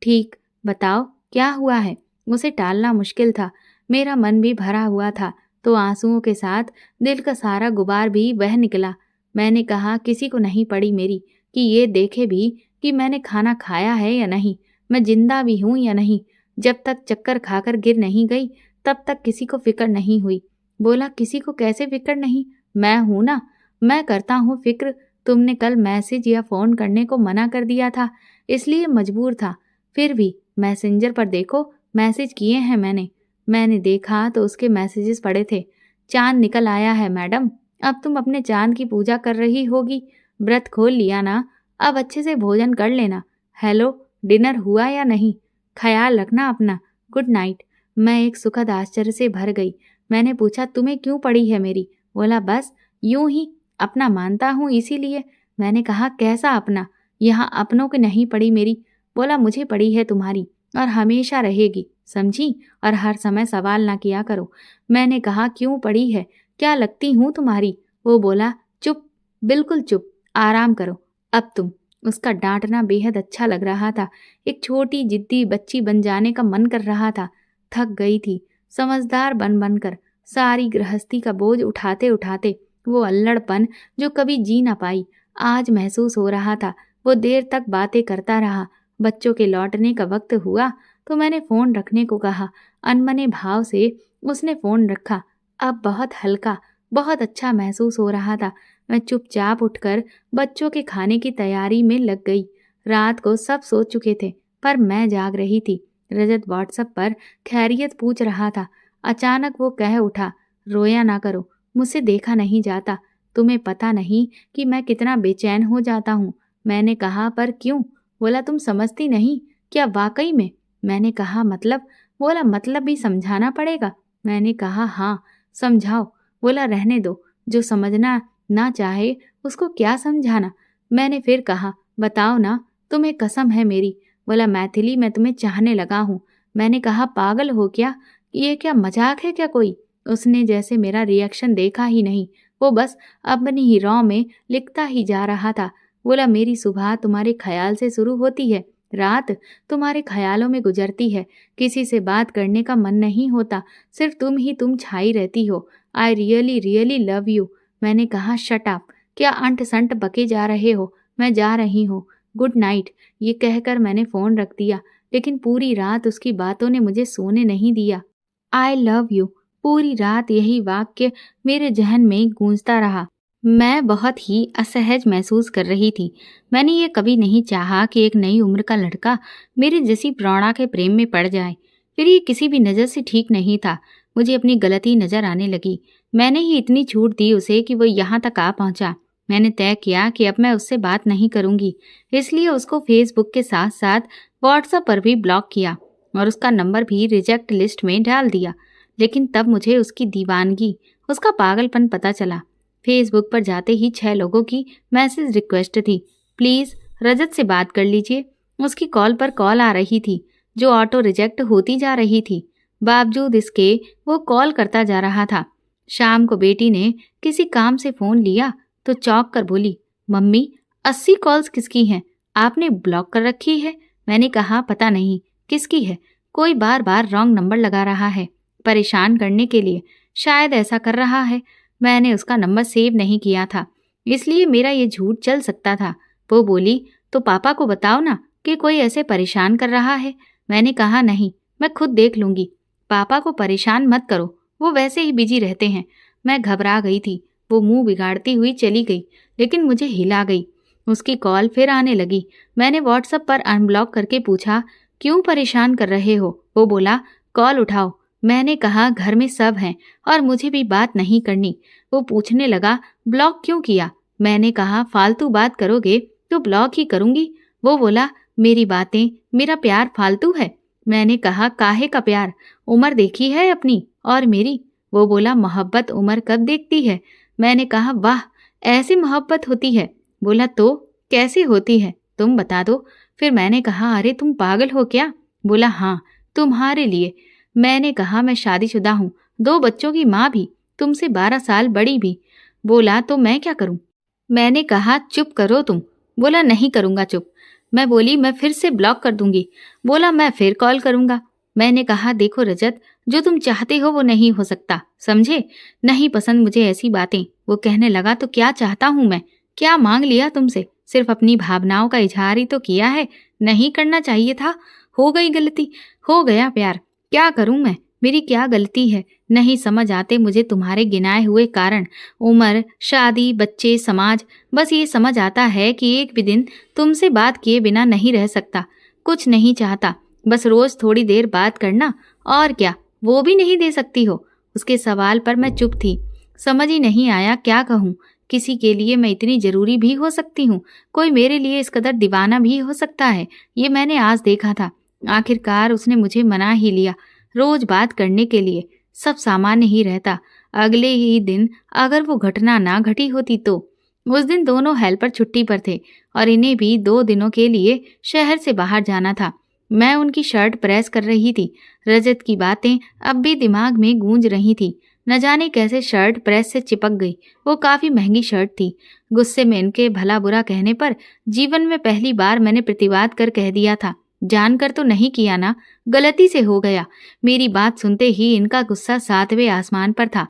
ठीक, बताओ क्या हुआ है? उसे टालना मुश्किल था, मेरा मन भी भरा हुआ था, तो आंसुओं के साथ दिल का सारा गुबार भी बह निकला। मैंने कहा किसी को नहीं पड़ी मेरी कि ये देखे भी कि मैंने खाना खाया है या नहीं, मैं जिंदा भी हूं या नहीं। जब तक चक्कर खाकर गिर नहीं गई तब तक किसी को फिक्र नहीं हुई। बोला किसी को कैसे फिक्र नहीं? मैं हूं ना, मैं करता हूँ फिक्र। तुमने कल मैसेज या फोन करने को मना कर दिया था, इसलिए मजबूर था। फिर भी मैसेंजर पर देखो, मैसेज किए हैं मैंने देखा तो उसके मैसेजेस पड़े थे। चांद निकल आया है मैडम, अब तुम अपने चांद की पूजा कर रही होगी। व्रत खोल लिया ना, अब अच्छे से भोजन कर लेना। हेलो, डिनर हुआ या नहीं? ख्याल रखना अपना। Good night. मैं एक सुखद आश्चर्य से भर गई। मैंने पूछा तुम्हें क्यों पड़ी है मेरी? बोला बस यूं ही, अपना मानता हूँ इसीलिए। मैंने कहा कैसा अपना? यहाँ अपनों की नहीं पड़ी मेरी। बोला मुझे पड़ी है तुम्हारी, और हमेशा रहेगी, समझी? और हर समय सवाल ना किया करो। मैंने कहा क्यों पड़ी है, क्या लगती हूँ तुम्हारी? वो बोला चुप, बिल्कुल चुप, आराम करो अब तुम। उसका डांटना बेहद अच्छा लग रहा था। एक छोटी जिद्दी बच्ची बन जाने का मन कर रहा था। थक गई थी समझदार बन बनकर, सारी गृहस्थी का बोझ उठाते उठाते। वो अल्लड़पन जो कभी जी ना पाई आज महसूस हो रहा था। वो देर तक बातें करता रहा। बच्चों के लौटने का वक्त हुआ तो मैंने फोन रखने को कहा। अनमने भाव से उसने फोन रखा। अब बहुत हल्का, बहुत अच्छा महसूस हो रहा था। मैं चुपचाप उठकर बच्चों के खाने की तैयारी में लग गई। रात को सब सो चुके थे, पर मैं जाग रही थी। रजत व्हाट्सएप पर खैरियत पूछ रहा था। अचानक वो कह उठा, रोया ना करो, मुझसे देखा नहीं जाता। तुम्हें पता नहीं कि मैं कितना बेचैन हो जाता हूँ। मैंने कहा पर क्यों? बोला तुम समझती नहीं क्या वाकई में? मैंने कहा मतलब? बोला मतलब भी समझाना पड़ेगा। मैंने कहा हाँ, समझाओ। बोला रहने दो, जो समझना ना चाहे उसको क्या समझाना। मैंने फिर कहा बताओ ना, तुम्हें कसम है मेरी। बोला मैथिली मैं तुम्हें चाहने लगा हूँ। मैंने कहा पागल हो क्या, ये क्या मजाक है क्या कोई? उसने जैसे मेरा रिएक्शन देखा ही नहीं, वो बस अपनी ही रॉ में लिखता ही जा रहा था। बोला मेरी सुबह तुम्हारे ख्याल से शुरू होती है, रात तुम्हारे ख्यालों में गुजरती है। किसी से बात करने का मन नहीं होता, सिर्फ तुम ही तुम छाई रहती हो। I really really love you. मैंने कहा शट अप, क्या अंट संट बके जा रहे हो? मैं जा रही हूँ, गुड नाइट। ये कहकर मैंने फोन रख दिया, लेकिन पूरी रात उसकी बातों ने मुझे सोने नहीं दिया। आई लव यू, पूरी रात यही वाक्य मेरे जहन में गूंजता रहा। मैं बहुत ही असहज महसूस कर रही थी। मैंने ये कभी नहीं चाहा कि एक नई उम्र का लड़का मेरी जैसी प्रौढ़ा के प्रेम में पड़ जाए। फिर ये किसी भी नज़र से ठीक नहीं था। मुझे अपनी गलती नज़र आने लगी। मैंने ही इतनी छूट दी उसे कि वो यहाँ तक आ पहुँचा। मैंने तय किया कि अब मैं उससे बात नहीं करूँगी, इसलिए उसको फेसबुक के साथ साथ व्हाट्सएप पर भी ब्लॉक किया और उसका नंबर भी रिजेक्ट लिस्ट में डाल दिया। लेकिन तब मुझे उसकी दीवानगी, उसका पागलपन पता चला। फेसबुक पर जाते ही 6 लोगों की मैसेज रिक्वेस्ट थी, प्लीज़ रजत से बात कर लीजिए। उसकी कॉल पर कॉल आ रही थी जो ऑटो रिजेक्ट होती जा रही थी। बावजूद इसके वो कॉल करता जा रहा था। शाम को बेटी ने किसी काम से फ़ोन लिया तो चौंक कर बोली, मम्मी 80 कॉल्स किसकी हैं? आपने ब्लॉक कर रखी है। मैंने कहा पता नहीं किसकी है, कोई बार बार रॉन्ग नंबर लगा रहा है, परेशान करने के लिए शायद ऐसा कर रहा है। मैंने उसका नंबर सेव नहीं किया था, इसलिए मेरा ये झूठ चल सकता था। वो बोली तो पापा को बताओ ना कि कोई ऐसे परेशान कर रहा है। मैंने कहा नहीं, मैं खुद देख लूँगी। पापा को परेशान मत करो, वो वैसे ही बिजी रहते हैं। मैं घबरा गई थी। वो मुंह बिगाड़ती हुई चली गई, लेकिन मुझे हिला गई। उसकी कॉल फिर आने लगी। मैंने व्हाट्सएप पर अनब्लॉक करके पूछा, क्यों परेशान कर रहे हो? वो बोला कॉल उठाओ। मैंने कहा घर में सब हैं और मुझे भी बात नहीं करनी। वो पूछने लगा ब्लॉक क्यों किया? मैंने कहा फालतू बात करोगे तो ब्लॉक ही करूंगी। वो बोला मेरी बातें, मेरा प्यार फालतू है। मैंने कहा काहे का प्यार, उम्र देखी है अपनी और मेरी। वो बोला, मोहब्बत उम्र कब देखती है? मैंने कहा, वाह, ऐसी मोहब्बत होती है। बोला, तो कैसी होती है, तुम बता दो। फिर मैंने कहा, अरे तुम पागल हो क्या? बोला, हाँ, तुम्हारे लिए। मैंने कहा, मैं शादीशुदा हूँ, 2 बच्चों की माँ भी, तुमसे 12 साल बड़ी भी। बोला, तो मैं क्या करूँ? मैंने कहा, चुप करो तुम। बोला, नहीं करूँगा चुप। मैं बोली, मैं फिर से ब्लॉक कर दूंगी। बोला, मैं फिर कॉल करूँगा। मैंने कहा, देखो रजत, जो तुम चाहते हो वो नहीं हो सकता, समझे? नहीं पसंद मुझे ऐसी बातें। वो कहने लगा, तो क्या चाहता हूँ मैं? क्या मांग लिया तुमसे? सिर्फ अपनी भावनाओं का इजहार ही तो किया है। नहीं करना चाहिए था। हो गई गलती, हो गया प्यार। क्या करूं मैं? मेरी क्या गलती है? नहीं समझ आते मुझे तुम्हारे गिनाए हुए कारण। उम्र, शादी, बच्चे, समाज। बस ये समझ आता है कि एक भी दिन तुमसे बात किए बिना नहीं रह सकता। कुछ नहीं चाहता, बस रोज थोड़ी देर बात करना। और क्या, वो भी नहीं दे सकती हो? उसके सवाल पर मैं चुप थी। समझ ही नहीं आया क्या कहूँ। किसी के लिए मैं इतनी जरूरी भी हो सकती हूँ, कोई मेरे लिए इस कदर दीवाना भी हो सकता है, ये मैंने आज देखा था। आखिरकार उसने मुझे मना ही लिया रोज बात करने के लिए। सब सामान्य ही रहता। अगले ही दिन अगर वो घटना ना घटी होती तो। उस दिन दोनों हेल्पर छुट्टी पर थे और इन्हें भी 2 दिनों के लिए शहर से बाहर जाना था। मैं उनकी शर्ट प्रेस कर रही थी। रजत की बातें अब भी दिमाग में गूंज रही थी। न जाने कैसे शर्ट प्रेस से चिपक गई। वो काफी महंगी शर्ट थी। गुस्से में इनके भला बुरा कहने पर जीवन में पहली बार मैंने प्रतिवाद कर कह दिया था, जानकर तो नहीं किया ना, गलती से हो गया। मेरी बात सुनते ही इनका गुस्सा 7वें आसमान पर था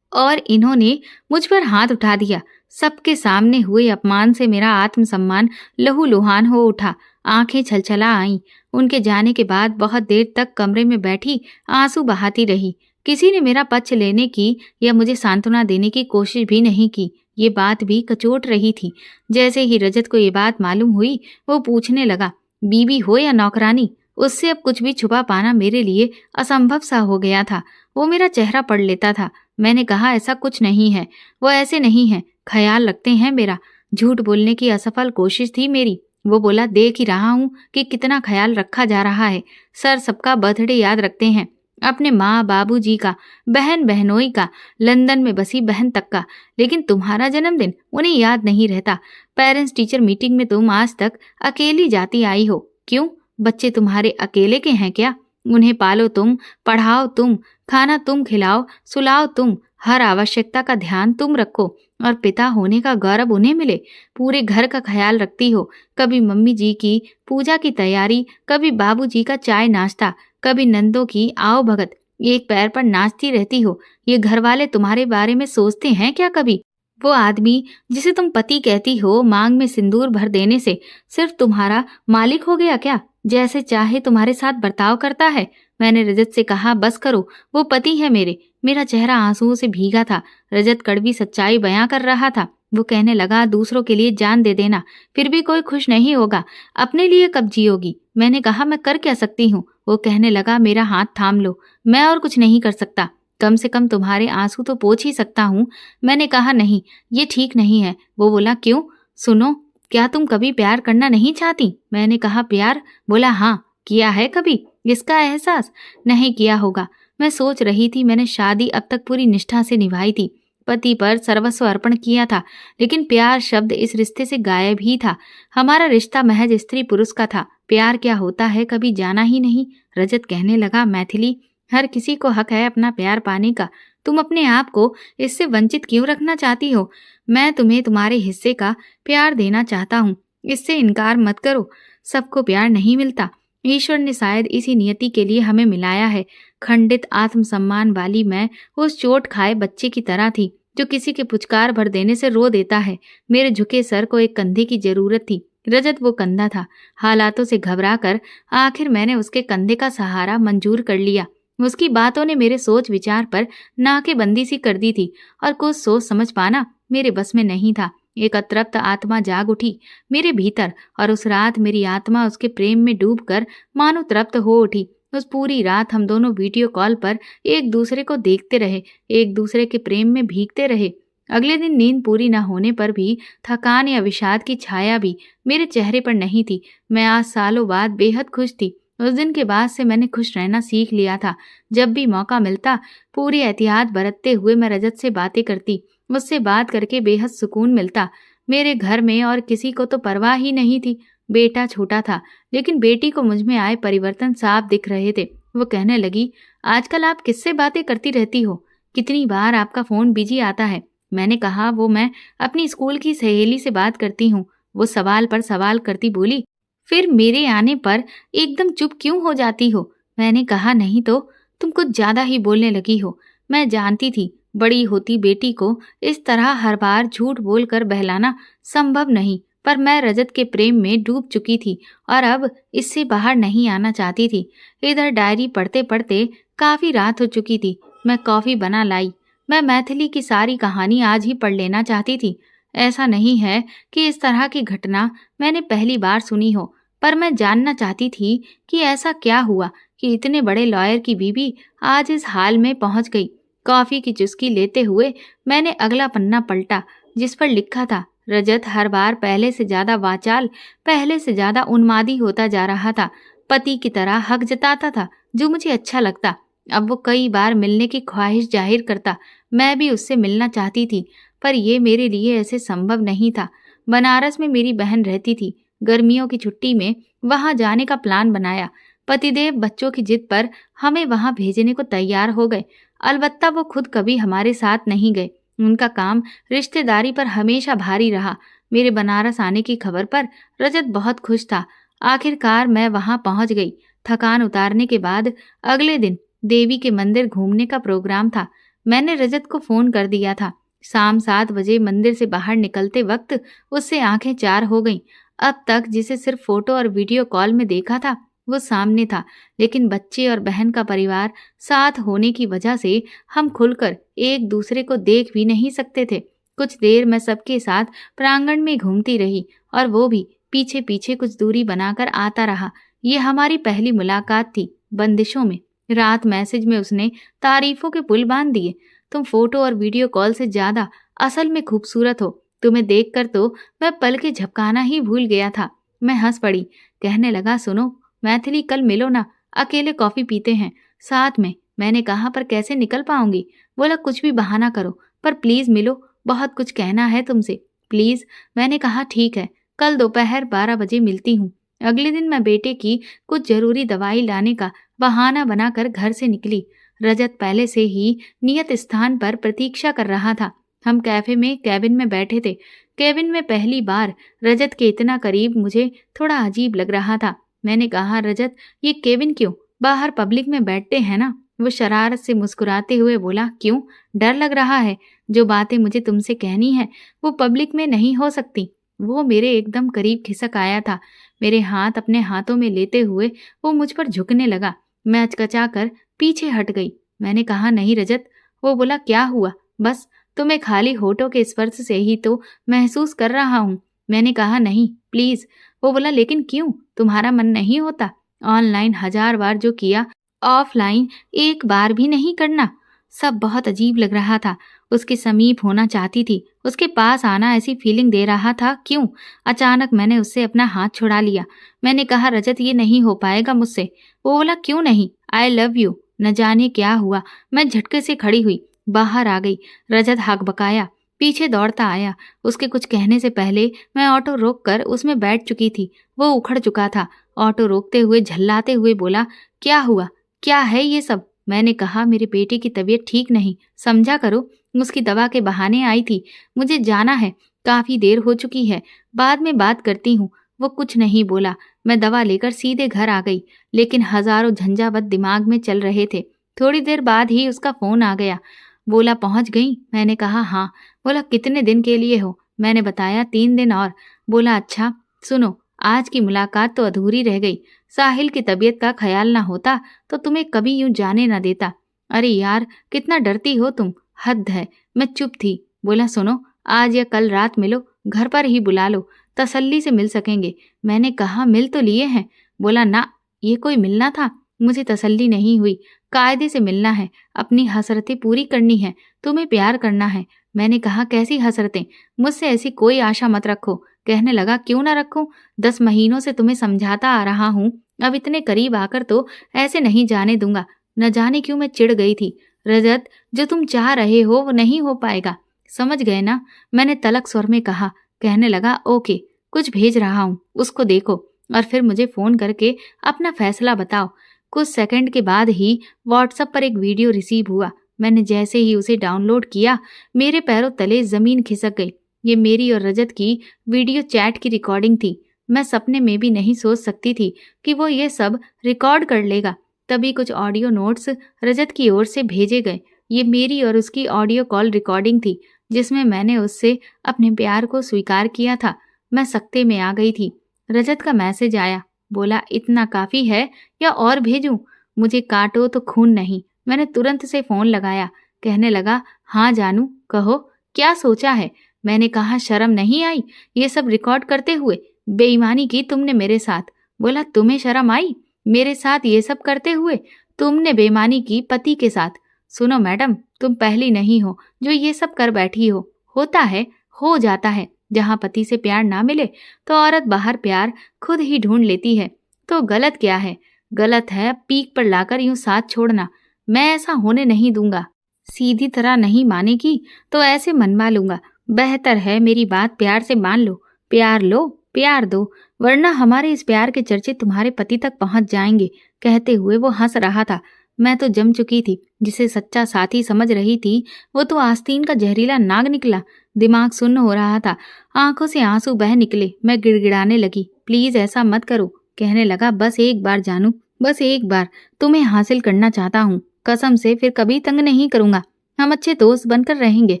और इन्होंने मुझ पर हाथ उठा दिया। सबके सामने हुए अपमान से मेरा आत्मसम्मान लहूलुहान हो उठा। आंखें छलछला आईं। उनके जाने के बाद बहुत देर तक कमरे में बैठी आंसू बहाती रही। किसी ने मेरा पक्ष लेने की या मुझे सांत्वना देने की कोशिश भी नहीं की। ये बात भी कचोट रही थी। जैसे ही रजत को ये बात मालूम हुई, वो पूछने लगा, बीवी हो या नौकरानी? उससे अब कुछ भी छुपा पाना मेरे लिए असंभव सा हो गया था। वो मेरा चेहरा पढ़ लेता था। मैंने कहा, ऐसा कुछ नहीं है, वो ऐसे नहीं है, ख्याल रखते हैं मेरा। झूठ बोलने की असफल कोशिश थी मेरी। वो बोला, देख ही रहा हूं कि कितना ख्याल रखा जा रहा है। सर सबका बर्थडे याद रखते हैं, अपने माँ बाबूजी का, बहन बहनोई का, लंदन में बसी बहन तक का, लेकिन तुम्हारा जन्मदिन उन्हें याद नहीं रहता। पेरेंट्स टीचर मीटिंग में तुम आज तक अकेली जाती आई हो। क्यों? बच्चे तुम्हारे अकेले के हैं क्या? उन्हें पालो तुम, पढ़ाओ तुम, खाना तुम खिलाओ, सुलाओ तुम, हर आवश्यकता का ध्यान तुम रखो और पिता होने का गौरव उन्हें मिले। पूरे घर का ख्याल रखती हो। कभी मम्मी जी की पूजा की तैयारी, कभी बाबूजी का चाय नाश्ता, कभी नंदों की आओ भगत। एक पैर पर नाचती रहती हो। ये घर वाले तुम्हारे बारे में सोचते हैं क्या कभी? वो आदमी जिसे तुम पति कहती हो, मांग में सिंदूर भर देने से सिर्फ तुम्हारा मालिक हो गया क्या? जैसे चाहे तुम्हारे साथ बर्ताव करता है। मैंने रजत से कहा, बस करो, वो पति है मेरे। मेरा चेहरा आंसुओं से भीगा था। रजत कड़वी सच्चाई बयां कर रहा था। वो कहने लगा, दूसरों के लिए जान दे देना, फिर भी कोई खुश नहीं होगा, अपने लिए कब जियोगी? मैंने कहा, मैं कर क्या सकती हूँ? वो कहने लगा, मेरा हाथ थाम लो, मैं और कुछ नहीं कर सकता, कम से कम तुम्हारे आंसू तो पोंछ ही सकता हूँ। मैंने कहा, नहीं, ये ठीक नहीं है। वो बोला, क्यों? सुनो, क्या तुम कभी प्यार करना नहीं चाहती? मैंने कहा, प्यार? बोला, हाँ, किया है कभी? इसका एहसास नहीं किया होगा। मैं सोच रही थी, मैंने शादी अब तक पूरी निष्ठा से निभाई थी, पति पर सर्वस्व अर्पण किया था, लेकिन प्यार शब्द इस रिश्ते से गायब ही था। हमारा रिश्ता महज स्त्री पुरुष का था। प्यार क्या होता है कभी जाना ही नहीं। रजत कहने लगा, मैथिली, हर किसी को हक है अपना प्यार पाने का। तुम अपने आप को इससे वंचित क्यों रखना चाहती हो? मैं तुम्हें तुम्हारे हिस्से का प्यार देना चाहता हूँ, इससे इनकार मत करो। सबको प्यार नहीं मिलता। ईश्वर ने शायद इसी नियति के लिए हमें मिलाया है। खंडित आत्मसम्मान वाली मैं उस चोट खाए बच्चे की तरह थी जो किसी के पुचकार भर देने से रो देता है। मेरे झुके सर को एक कंधे की जरूरत थी। रजत वो कंधा था। हालातों से घबराकर आखिर मैंने उसके कंधे का सहारा मंजूर कर लिया। उसकी बातों ने मेरे सोच विचार पर नाकेबंदी सी कर दी थी और कुछ सोच समझ पाना मेरे बस में नहीं था। एक अतृप्त आत्मा जाग उठी मेरे भीतर और उस रात मेरी आत्मा उसके प्रेम में डूबकर मानो तृप्त हो उठी। उस पूरी रात हम दोनों वीडियो कॉल पर एक दूसरे को देखते रहे, एक दूसरे के प्रेम में भीगते रहे। अगले दिन नींद पूरी न होने पर भी थकान या विषाद की छाया भी मेरे चेहरे पर नहीं थी। मैं आज सालों बाद बेहद खुश थी। उस दिन के बाद से मैंने खुश रहना सीख लिया था। जब भी मौका मिलता पूरी एहतियात बरतते हुए मैं रजत से बातें करती। मुझसे बात करके बेहद सुकून मिलता। मेरे घर में और किसी को तो परवाह ही नहीं थी। बेटा छोटा था, लेकिन बेटी को मुझ में आए परिवर्तन साफ दिख रहे थे। वो कहने लगी, आजकल आप किससे बातें करती रहती हो? कितनी बार आपका फोन बिजी आता है। मैंने कहा, वो मैं अपनी स्कूल की सहेली से बात करती हूँ। वो सवाल पर सवाल करती बोली, फिर मेरे आने पर एकदम चुप क्यों हो जाती हो? मैंने कहा, नहीं तो तुम कुछ ज्यादा ही बोलने लगी हो। मैं जानती थी बड़ी होती बेटी को इस तरह हर बार झूठ बोलकर बहलाना संभव नहीं, पर मैं रजत के प्रेम में डूब चुकी थी और अब इससे बाहर नहीं आना चाहती थी। इधर डायरी पढ़ते पढ़ते काफी रात हो चुकी थी। मैं कॉफी बना लाई। मैं मैथिली की सारी कहानी आज ही पढ़ लेना चाहती थी। ऐसा नहीं है कि इस तरह की घटना मैंने पहली बार सुनी हो, पर मैं जानना चाहती थी कि ऐसा क्या हुआ कि इतने बड़े लॉयर की बीवी आज इस हाल में पहुंच गई। कॉफी की चुस्की लेते हुए मैंने अगला पन्ना पलटा, जिस पर लिखा था, रजत हर बार पहले से ज्यादा वाचाल, पहले से ज्यादा उन्मादी होता जा रहा था। पति की तरह हक जताता था, जो मुझे अच्छा लगता। अब वो कई बार मिलने की ख्वाहिश जाहिर करता। मैं भी उससे मिलना चाहती थी, पर यह मेरे लिए ऐसे संभव नहीं था। बनारस में मेरी बहन रहती थी। गर्मियों की छुट्टी में वहां जाने का प्लान बनाया। पतिदेव बच्चों की जिद पर हमें वहां भेजने को तैयार हो गए। अलबत्ता वो खुद कभी हमारे साथ नहीं गए। उनका काम रिश्तेदारी पर हमेशा भारी रहा। मेरे बनारस आने की खबर पर रजत बहुत खुश था। आखिरकार मैं वहां पहुंच गई। थकान उतारने के बाद अगले दिन देवी के मंदिर घूमने का प्रोग्राम था। मैंने रजत को फोन कर दिया था। शाम 7 बजे मंदिर से बाहर निकलते वक्त उससे आंखें चार हो गईं। अब तक जिसे सिर्फ फोटो और वीडियो कॉल में देखा था, वो सामने था, लेकिन बच्चे और बहन का परिवार साथ होने की वजह से हम खुलकर एक दूसरे को देख भी नहीं सकते थे। कुछ देर मैं सबके साथ प्रांगण में घूमती रही और वो भी पीछे पीछे कुछ दूरी बनाकर आता रहा। ये हमारी पहली मुलाकात थी बंदिशों में। रात मैसेज में उसने तारीफों के पुल बांध दिए। तुम फोटो और वीडियो कॉल से ज्यादा असल में खूबसूरत हो। तुम्हें देखकर तो मैं पल के झपकाना ही भूल गया था। मैं हंस पड़ी। कहने लगा, सुनो मैथिली, कल मिलो ना, अकेले कॉफी पीते हैं साथ में। मैंने कहा, पर कैसे निकल पाऊंगी? बोला, कुछ भी बहाना करो, पर प्लीज मिलो, बहुत कुछ कहना है तुमसे, प्लीज। मैंने कहा, ठीक है, कल दोपहर 12 बजे मिलती हूँ। अगले दिन मैं बेटे की कुछ जरूरी दवाई लाने का बहाना बनाकर घर से निकली। रजत पहले से ही नियत स्थान पर प्रतीक्षा कर रहा था। हम कैफे में कैबिन में बैठे थे। कैबिन में पहली बार रजत के इतना करीब मुझे थोड़ा अजीब लग रहा था। मैंने कहा, रजत, ये केबिन क्यों? बाहर पब्लिक में बैठते हैं ना। वो शरारत से मुस्कुराते हुए बोला, क्यों, डर लग रहा है? जो बातें मुझे तुमसे कहनी है वो पब्लिक में नहीं हो सकती। वो मेरे एकदम करीब खिसक आया था। मेरे हाथ अपने हाथों में लेते हुए वो मुझ पर झुकने लगा। मैं अचकचाकर पीछे हट गई। मैंने कहा, नहीं रजत। वो बोला, क्या हुआ? बस तुम्हें खाली होठों के स्पर्श से ही तो महसूस कर रहा हूँ। मैंने कहा, नहीं प्लीज। वो बोला, लेकिन क्यों, तुम्हारा मन नहीं होता? ऑनलाइन 1000 बार जो किया, ऑफलाइन एक बार भी नहीं करना। सब बहुत अजीब लग रहा था। उसके समीप होना चाहती थी, उसके पास आना ऐसी फीलिंग दे रहा था। क्यों? अचानक मैंने उससे अपना हाथ छुड़ा लिया। मैंने कहा, रजत, ये नहीं हो पाएगा मुझसे। वो बोला, क्यों नहीं? I love you. न जाने क्या हुआ, मैं झटके से खड़ी हुई, बाहर आ गई। रजत हकबकाया, पीछे दौड़ता आया। उसके कुछ कहने से पहले मैं ऑटो रोककर उसमें बैठ चुकी थी। वो उखड़ चुका था। ऑटो रोकते हुए झल्लाते हुए बोला, क्या हुआ, क्या है ये सब? मैंने कहा, मेरे बेटे की तबीयत ठीक नहीं, समझा करो। उसकी दवा के बहाने आई थी। मुझे जाना है, काफी देर हो चुकी है, बाद में बात करती हूँ। वो कुछ नहीं बोला। मैं दवा लेकर सीधे घर आ गई, लेकिन हजारों झंझावत दिमाग में चल रहे थे। थोड़ी देर बाद ही उसका फोन आ गया। बोला, पहुंच गई? मैंने कहा, हाँ। बोला, कितने दिन के लिए हो? मैंने बताया, 3 दिन और। बोला, अच्छा सुनो, आज की मुलाकात तो अधूरी रह गई। साहिल की तबीयत का ख्याल ना होता तो तुम्हें कभी यूं जाने ना देता। अरे यार, कितना डरती हो तुम, हद है। मैं चुप थी। बोला, सुनो, आज या कल रात मिलो, घर पर ही बुला लो, तसल्ली से मिल सकेंगे। मैंने कहा, मिल तो लिए हैं। बोला, ना, ये कोई मिलना था? मुझे तसल्ली नहीं हुई। कायदे से मिलना है, अपनी हसरतें पूरी करनी है, तुम्हें प्यार करना है, मैंने कहा, कैसी हसरतें, मुझसे ऐसी कोई आशा मत रखो। कहने लगा, क्यों ना रखूं, 10 महीनों से तुम्हें समझाता आ रहा हूं, अब इतने करीब आकर तो ऐसे नहीं जाने दूंगा। न जाने क्यों मैं चिढ़ गई थी। रजत, जो तुम चाह रहे हो वो नहीं हो पाएगा, समझ गए ना, मैंने तलक स्वर में कहा। कहने लगा, ओके, कुछ भेज रहा हूं, उसको देखो और फिर मुझे फोन करके अपना फैसला बताओ। कुछ सेकंड के बाद ही व्हाट्सएप पर एक वीडियो रिसीव हुआ। मैंने जैसे ही उसे डाउनलोड किया, मेरे पैरों तले जमीन खिसक गई। ये मेरी और रजत की वीडियो चैट की रिकॉर्डिंग थी। मैं सपने में भी नहीं सोच सकती थी कि वो ये सब रिकॉर्ड कर लेगा। तभी कुछ ऑडियो नोट्स रजत की ओर से भेजे गए। ये मेरी और उसकी ऑडियो कॉल रिकॉर्डिंग थी, जिसमें मैंने उससे अपने प्यार को स्वीकार किया था। मैं सकते में आ गई थी। रजत का मैसेज आया, बोला, इतना काफी है या और भेजूं? मुझे काटो तो खून नहीं। मैंने तुरंत से फोन लगाया। कहने लगा, हाँ जानू, कहो, क्या सोचा है? मैंने कहा, शर्म नहीं आई ये सब रिकॉर्ड करते हुए? बेईमानी की तुमने मेरे साथ। बोला, तुम्हें शर्म आई मेरे साथ ये सब करते हुए? तुमने बेईमानी की पति के साथ। सुनो मैडम, तुम पहली नहीं हो जो ये सब कर बैठी हो। होता है, हो जाता है। जहाँ पति से प्यार ना मिले तो औरत बाहर प्यार खुद ही ढूंढ लेती है। तो गलत क्या है? गलत है पीक पर लाकर यूं साथ छोड़ना। मैं ऐसा होने नहीं दूंगा। सीधी तरह नहीं मानेगी तो ऐसे मनवा लूंगा। बेहतर है मेरी बात प्यार से मान लो। प्यार लो, प्यार दो, वरना हमारे इस प्यार के चर्चे तुम्हारे पति तक पहुंच जाएंगे। कहते हुए वो हंस रहा था। मैं तो जम चुकी थी। जिसे सच्चा साथी समझ रही थी वो तो आस्तीन का जहरीला नाग निकला। दिमाग सुन्न हो रहा था, आंखों से आंसू बह निकले। मैं गिड़गिड़ाने लगी, प्लीज ऐसा मत करो। कहने लगा, बस एक बार जानू, बस एक बार तुम्हें हासिल करना चाहता हूँ। कसम से फिर कभी तंग नहीं करूंगा। हम अच्छे दोस्त बनकर रहेंगे,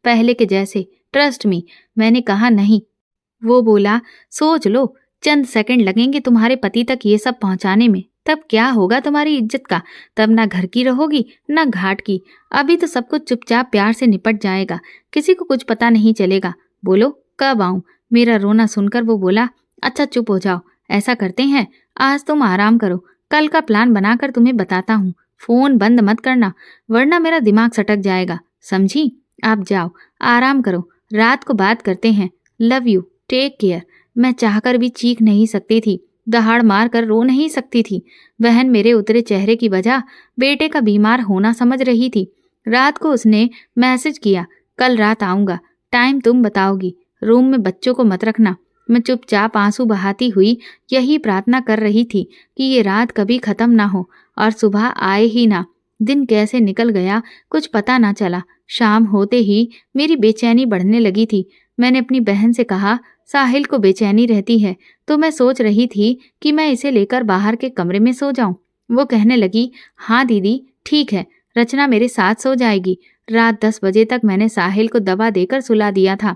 पहले के जैसे, ट्रस्ट मी। मैंने कहा, नहीं। वो बोला, सोच लो, चंद सेकंड लगेंगे तुम्हारे पति तक ये सब पहुंचाने में। तब क्या होगा तुम्हारी इज्जत का? तब ना घर की रहोगी ना घाट की। अभी तो सब कुछ चुपचाप प्यार से निपट जाएगा, किसी को कुछ पता नहीं चलेगा। बोलो, कब आऊं? मेरा रोना सुनकर वो बोला, अच्छा चुप हो जाओ। ऐसा करते हैं, आज तुम आराम करो, कल का प्लान बनाकर तुम्हें बताता हूँ। फोन बंद मत करना, वरना मेरा दिमाग सटक जाएगा, समझी? आप जाओ, आराम करो, रात को बात करते हैं। Love you, take care. मैं चाहकर भी चीख नहीं सकती थी, दहाड़ मार कर रो नहीं सकती थी। बहन मेरे उतरे चेहरे की वजह बेटे का बीमार होना समझ रही थी। रात को उसने मैसेज किया, कल रात आऊंगा, टाइम तुम बताओगी, रूम में बच्चों को मत रखना। मैं चुपचाप आंसू बहाती हुई यही प्रार्थना कर रही थी कि ये रात कभी खत्म ना हो और सुबह आए ही ना। दिन कैसे निकल गया कुछ पता ना चला। शाम होते ही मेरी बेचैनी बढ़ने लगी थी। मैंने अपनी बहन से कहा, साहिल को बेचैनी रहती है तो मैं सोच रही थी कि मैं इसे लेकर बाहर के कमरे में सो जाऊं। वो कहने लगी, हाँ दीदी ठीक है, रचना मेरे साथ सो जाएगी। रात 10 बजे तक मैंने साहिल को दवा देकर सुला दिया था।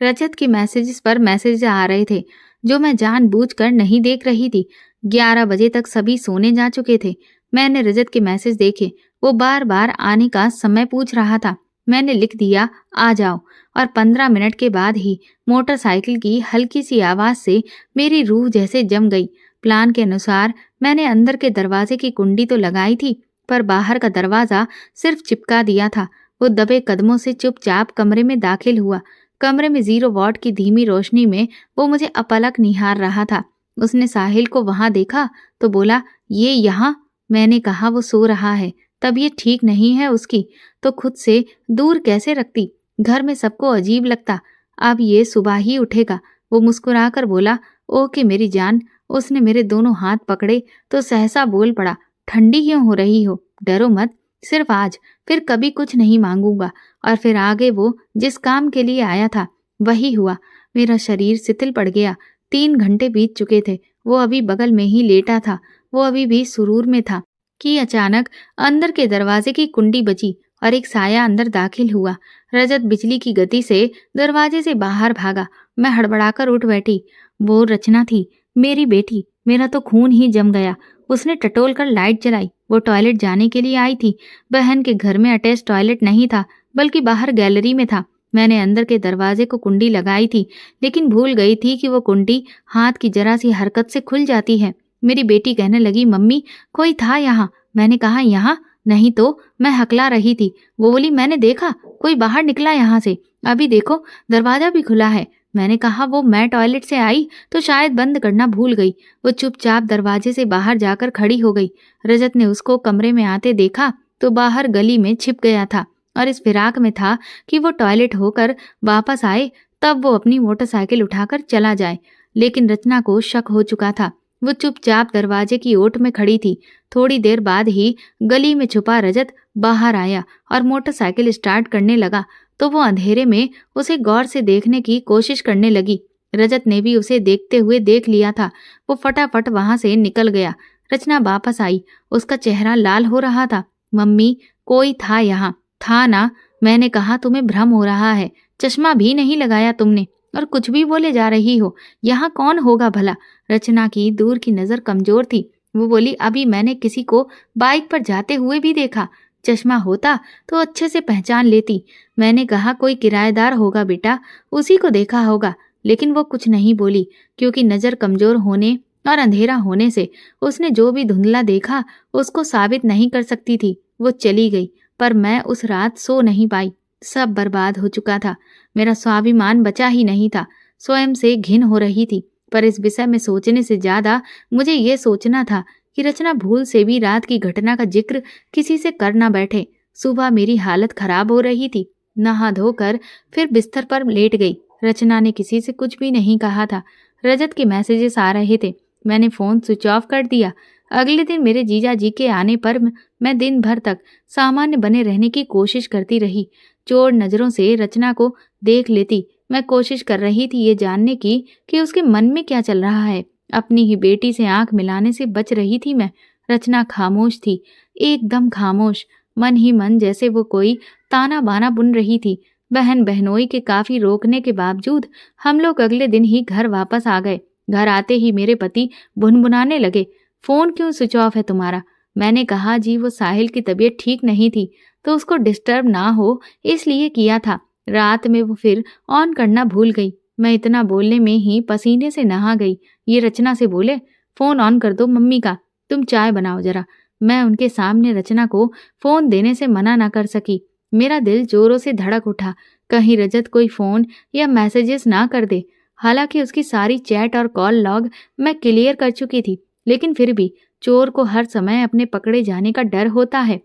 रजत के मैसेजेस पर मैसेज आ रहे थे जो मैं जानबूझकर नहीं देख रही थी। 11 बजे तक सभी सोने जा चुके थे। मैंने रजत के मैसेज देखे। वो बार बार आने का समय पूछ रहा था। मैंने लिख दिया, आ जाओ, और 15 मिनट के बाद ही मोटरसाइकिल की हल्की सी आवाज से मेरी रूह जैसे जम गई। प्लान के अनुसार मैंने अंदर के दरवाजे की कुंडी तो लगाई थी, पर बाहर का दरवाजा सिर्फ चिपका दिया था। वो दबे कदमों से चुपचाप कमरे में दाखिल हुआ। कमरे में 0 वॉट की धीमी रोशनी में वो मुझे अपलक निहार रहा था। उसने साहिल को वहां देखा तो बोला, ये यहाँ? मैंने कहा, वो सो रहा है, तबीयत ठीक नहीं है उसकी, तो खुद से दूर कैसे रखती? घर में सबको अजीब लगता। अब ये सुबह ही उठेगा। वो मुस्कुराकर बोला, ओके मेरी जान। उसने मेरे दोनों हाथ पकड़े तो सहसा बोल पड़ा, ठंडी क्यों हो रही हो? डरो मत, सिर्फ आज, फिर कभी कुछ नहीं मांगूंगा। और फिर आगे वो जिस काम के लिए आया था वही हुआ। मेरा शरीर शिथिल पड़ गया। 3 घंटे बीत चुके थे। वो अभी बगल में ही लेटा था। वो अभी भी सुरूर में था कि अचानक अंदर के दरवाजे की कुंडी बजी और एक साया अंदर दाखिल हुआ। रजत बिजली की गति से दरवाजे से बाहर भागा। मैं हड़बड़ाकर उठ बैठी। वो रचना थी, मेरी बेटी। मेरा तो खून ही जम गया। उसने टटोल कर लाइट जलाई। वो टॉयलेट जाने के लिए आई थी। बहन के घर में अटैच टॉयलेट नहीं था, बल्कि बाहर गैलरी में था। मैंने अंदर के दरवाजे को कुंडी लगाई थी, लेकिन भूल गई थी कि वो कुंडी हाथ की जरा सी हरकत से खुल जाती है। मेरी बेटी कहने लगी, मम्मी कोई था यहाँ। मैंने कहा, यहाँ? नहीं तो मैं हकला रही थी। वो बोली, मैंने देखा, कोई बाहर निकला यहाँ से, अभी देखो दरवाजा भी खुला है। मैंने कहा वो मैं टॉयलेट से आई तो शायद बंद करना भूल गई। वो चुपचाप दरवाजे से बाहर जाकर खड़ी हो गई। रजत ने उसको कमरे में आते देखा तो बाहर गली में छिप गया था और इस फिराक में था कि वो टॉयलेट होकर वापस आए तब वो अपनी मोटरसाइकिल उठाकर चला जाए। लेकिन रचना को शक हो चुका था। वो चुपचाप दरवाजे की ओट में खड़ी थी। थोड़ी देर बाद ही गली में छुपा रजत बाहर आया और मोटरसाइकिल स्टार्ट करने लगा तो वो अंधेरे में उसे गौर से देखने की कोशिश करने लगी। रजत ने भी उसे देखते हुए देख लिया था। वो फटाफट वहां से निकल गया। रचना वापस आई। उसका चेहरा लाल हो रहा था। मम्मी, कोई था यहाँ? था ना? मैंने कहा तुम्हें भ्रम हो रहा है, चश्मा भी नहीं लगाया तुमने और कुछ भी बोले जा रही हो। यहाँ कौन होगा भला? रचना की दूर की नजर कमजोर थी। वो बोली, अभी मैंने किसी को बाइक पर जाते हुए भी देखा। चश्मा होता तो अच्छे से पहचान लेती। मैंने कहा कोई किराएदार होगा बेटा, उसी को देखा होगा। लेकिन वो कुछ नहीं बोली क्योंकि नजर कमजोर होने और अंधेरा होने से उसने जो भी धुंधला देखा उसको साबित नहीं कर सकती थी। वो चली गई पर मैं उस रात सो नहीं पाई। सब बर्बाद हो चुका था। मेरा स्वाभिमान बचा ही नहीं था। स्वयं से घिन हो रही थी। पर इस विषय में सोचने से ज्यादा मुझे ये सोचना था कि रचना भूल से भी रात की घटना का जिक्र किसी से कर ना बैठे। सुबह मेरी हालत खराब हो रही थी। नहा धोकर फिर बिस्तर पर लेट गई। रचना ने किसी से कुछ भी नहीं कहा था। रजत के मैसेजेस आ रहे थे। मैंने फोन स्विच ऑफ कर दिया। अगले दिन मेरे जीजा जी के आने पर मैं दिन भर तक सामान्य बने रहने की कोशिश करती रही। चोर नजरों से रचना को देख लेती। मैं कोशिश कर रही थी ये जानने की कि उसके मन में क्या चल रहा है। अपनी ही बेटी से आंख मिलाने से बच रही थी मैं। रचना खामोश थी, एकदम खामोश। मन ही मन जैसे वो कोई ताना बाना बुन रही थी। बहन बहनोई के काफी रोकने के बावजूद हम लोग अगले दिन ही घर वापस आ गए। घर आते ही मेरे पति भुनभुनाने लगे, फोन क्यों स्विच ऑफ है तुम्हारा? मैंने कहा जी वो साहिल की तबीयत ठीक नहीं थी तो उसको डिस्टर्ब ना हो इसलिए किया था। रात में वो फिर ऑन करना भूल गई। मैं इतना बोलने में ही पसीने से नहा गई। ये रचना से बोले, फोन ऑन कर दो मम्मी का, तुम चाय बनाओ जरा। मैं उनके सामने रचना को फोन देने से मना ना कर सकी। मेरा दिल जोरों से धड़क उठा, कहीं रजत कोई फोन या मैसेजेस ना कर दे। हालांकि उसकी सारी चैट और कॉल लॉग मैं क्लियर कर चुकी थी, लेकिन फिर भी चोर को हर समय अपने पकड़े जाने का डर होता है।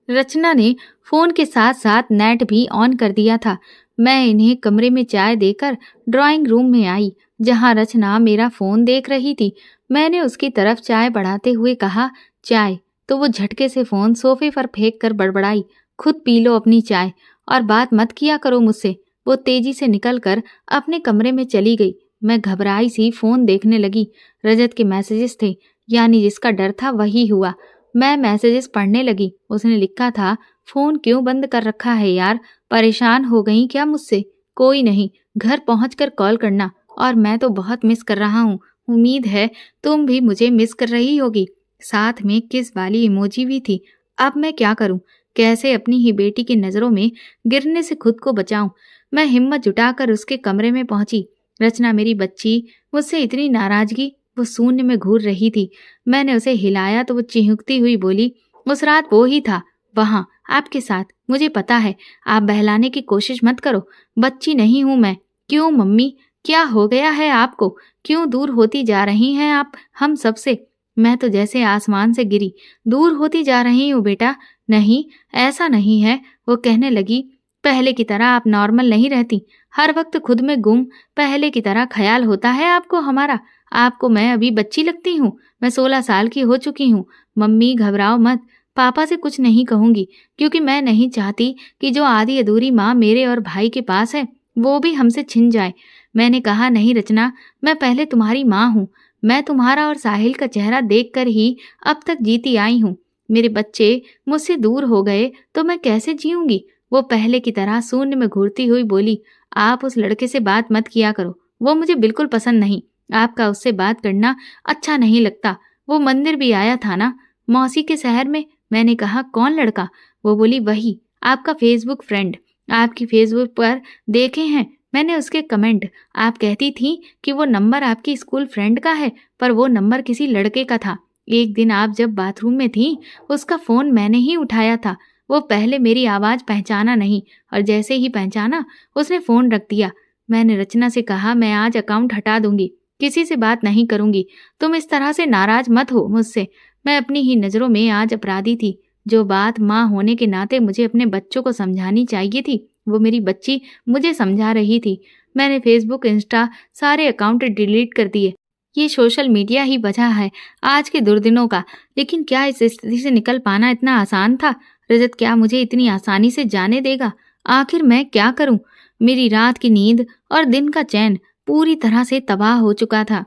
रचना ने फोन के साथ साथ नेट भी ऑन कर दिया था। मैं इन्हें कमरे में चाय देकर ड्राइंग रूम में आई, जहां रचना मेरा फोन देख रही थी। मैंने उसकी तरफ चाय बढ़ाते हुए कहा, चाय? तो वो झटके से फोन सोफे पर फेंक कर बड़बड़ाई, खुद पी लो अपनी चाय और बात मत किया करो मुझसे। वो तेजी से निकलकर अपने कमरे में चली गई। मैं घबराई सी फोन देखने लगी। रजत के मैसेजेस थे, यानी जिसका डर था वही हुआ। मैं मैसेजेस पढ़ने लगी। उसने लिखा था, फोन क्यों बंद कर रखा है यार, परेशान हो गई क्या मुझसे? कोई नहीं, घर पहुंचकर कॉल करना, और मैं तो बहुत मिस कर रहा हूँ। उम्मीद है तुम भी मुझे मिस कर रही होगी। साथ में किस वाली इमोजी भी थी। अब मैं क्या करूं? कैसे अपनी ही बेटी की नजरों में गिरने से खुद को बचाऊं? मैं हिम्मत जुटाकर उसके कमरे में पहुंची। रचना मेरी बच्ची, मुझसे इतनी नाराजगी? वो शून्य में घूर रही थी। मैंने उसे हिलाया तो वो चिहुकती हुई बोली, उस रात वो ही था वहां आपके साथ। मुझे पता है, आप बहलाने की कोशिश मत करो। बच्ची नहीं हूं मैं। क्यों मम्मी, क्या हो गया है आपको? क्यों दूर होती जा रही हैं आप हम सबसे? मैं तो जैसे आसमान से गिरी दूर होती जा रही हूँ बेटा। नहीं, ऐसा नहीं है। वो कहने लगी, पहले की तरह आप नॉर्मल नहीं रहती। हर वक्त खुद में गुम। पहले की तरह ख्याल होता है आपको हमारा? आपको मैं अभी बच्ची लगती हूँ? मैं 16 साल की हो चुकी हूँ। मम्मी घबराओ मत, पापा से कुछ नहीं कहूंगी, क्योंकि मैं नहीं चाहती कि जो आधी अधूरी माँ मेरे और भाई के पास है वो भी हमसे छिन जाए। मैंने कहा, नहीं रचना, मैं पहले तुम्हारी माँ हूँ। मैं तुम्हारा और साहिल का चेहरा देखकर ही अब तक जीती आई हूँ। मेरे बच्चे मुझसे दूर हो गए तो मैं कैसे जीऊंगी? वो पहले की तरह शून्य में घूरती हुई बोली, आप उस लड़के से बात मत किया करो, वो मुझे बिल्कुल पसंद नहीं। आपका उससे बात करना अच्छा नहीं लगता। वो मंदिर भी आया था ना, मौसी के शहर में। मैंने कहा, कौन लड़का? वो बोली, वही आपका फेसबुक फ्रेंड। आपकी फेसबुक पर देखे हैं मैंने उसके कमेंट। आप कहती थी कि वो नंबर आपकी स्कूल फ्रेंड का है, पर वो नंबर किसी लड़के का था। एक दिन आप जब बाथरूम में थीं, उसका फ़ोन मैंने ही उठाया था। वो पहले मेरी आवाज़ पहचाना नहीं और जैसे ही पहचाना, उसने फ़ोन रख दिया। मैंने रचना से कहा, मैं आज अकाउंट हटा दूँगी, किसी से बात नहीं करूँगी। तुम इस तरह से नाराज़ मत हो मुझसे। मैं अपनी ही नज़रों में आज अपराधी थी। जो बात माँ होने के नाते मुझे अपने बच्चों को समझानी चाहिए थी, वो मेरी बच्ची मुझे समझा रही थी। मैंने फ़ेसबुक, इंस्टा सारे अकाउंट डिलीट कर दिए। ये सोशल मीडिया ही वजह है आज के दुर्दिनों का। लेकिन क्या इस स्थिति से निकल पाना इतना आसान था? रजत क्या मुझे इतनी आसानी से जाने देगा? आखिर मैं क्या करूं? मेरी रात की नींद और दिन का चैन पूरी तरह से तबाह हो चुका था।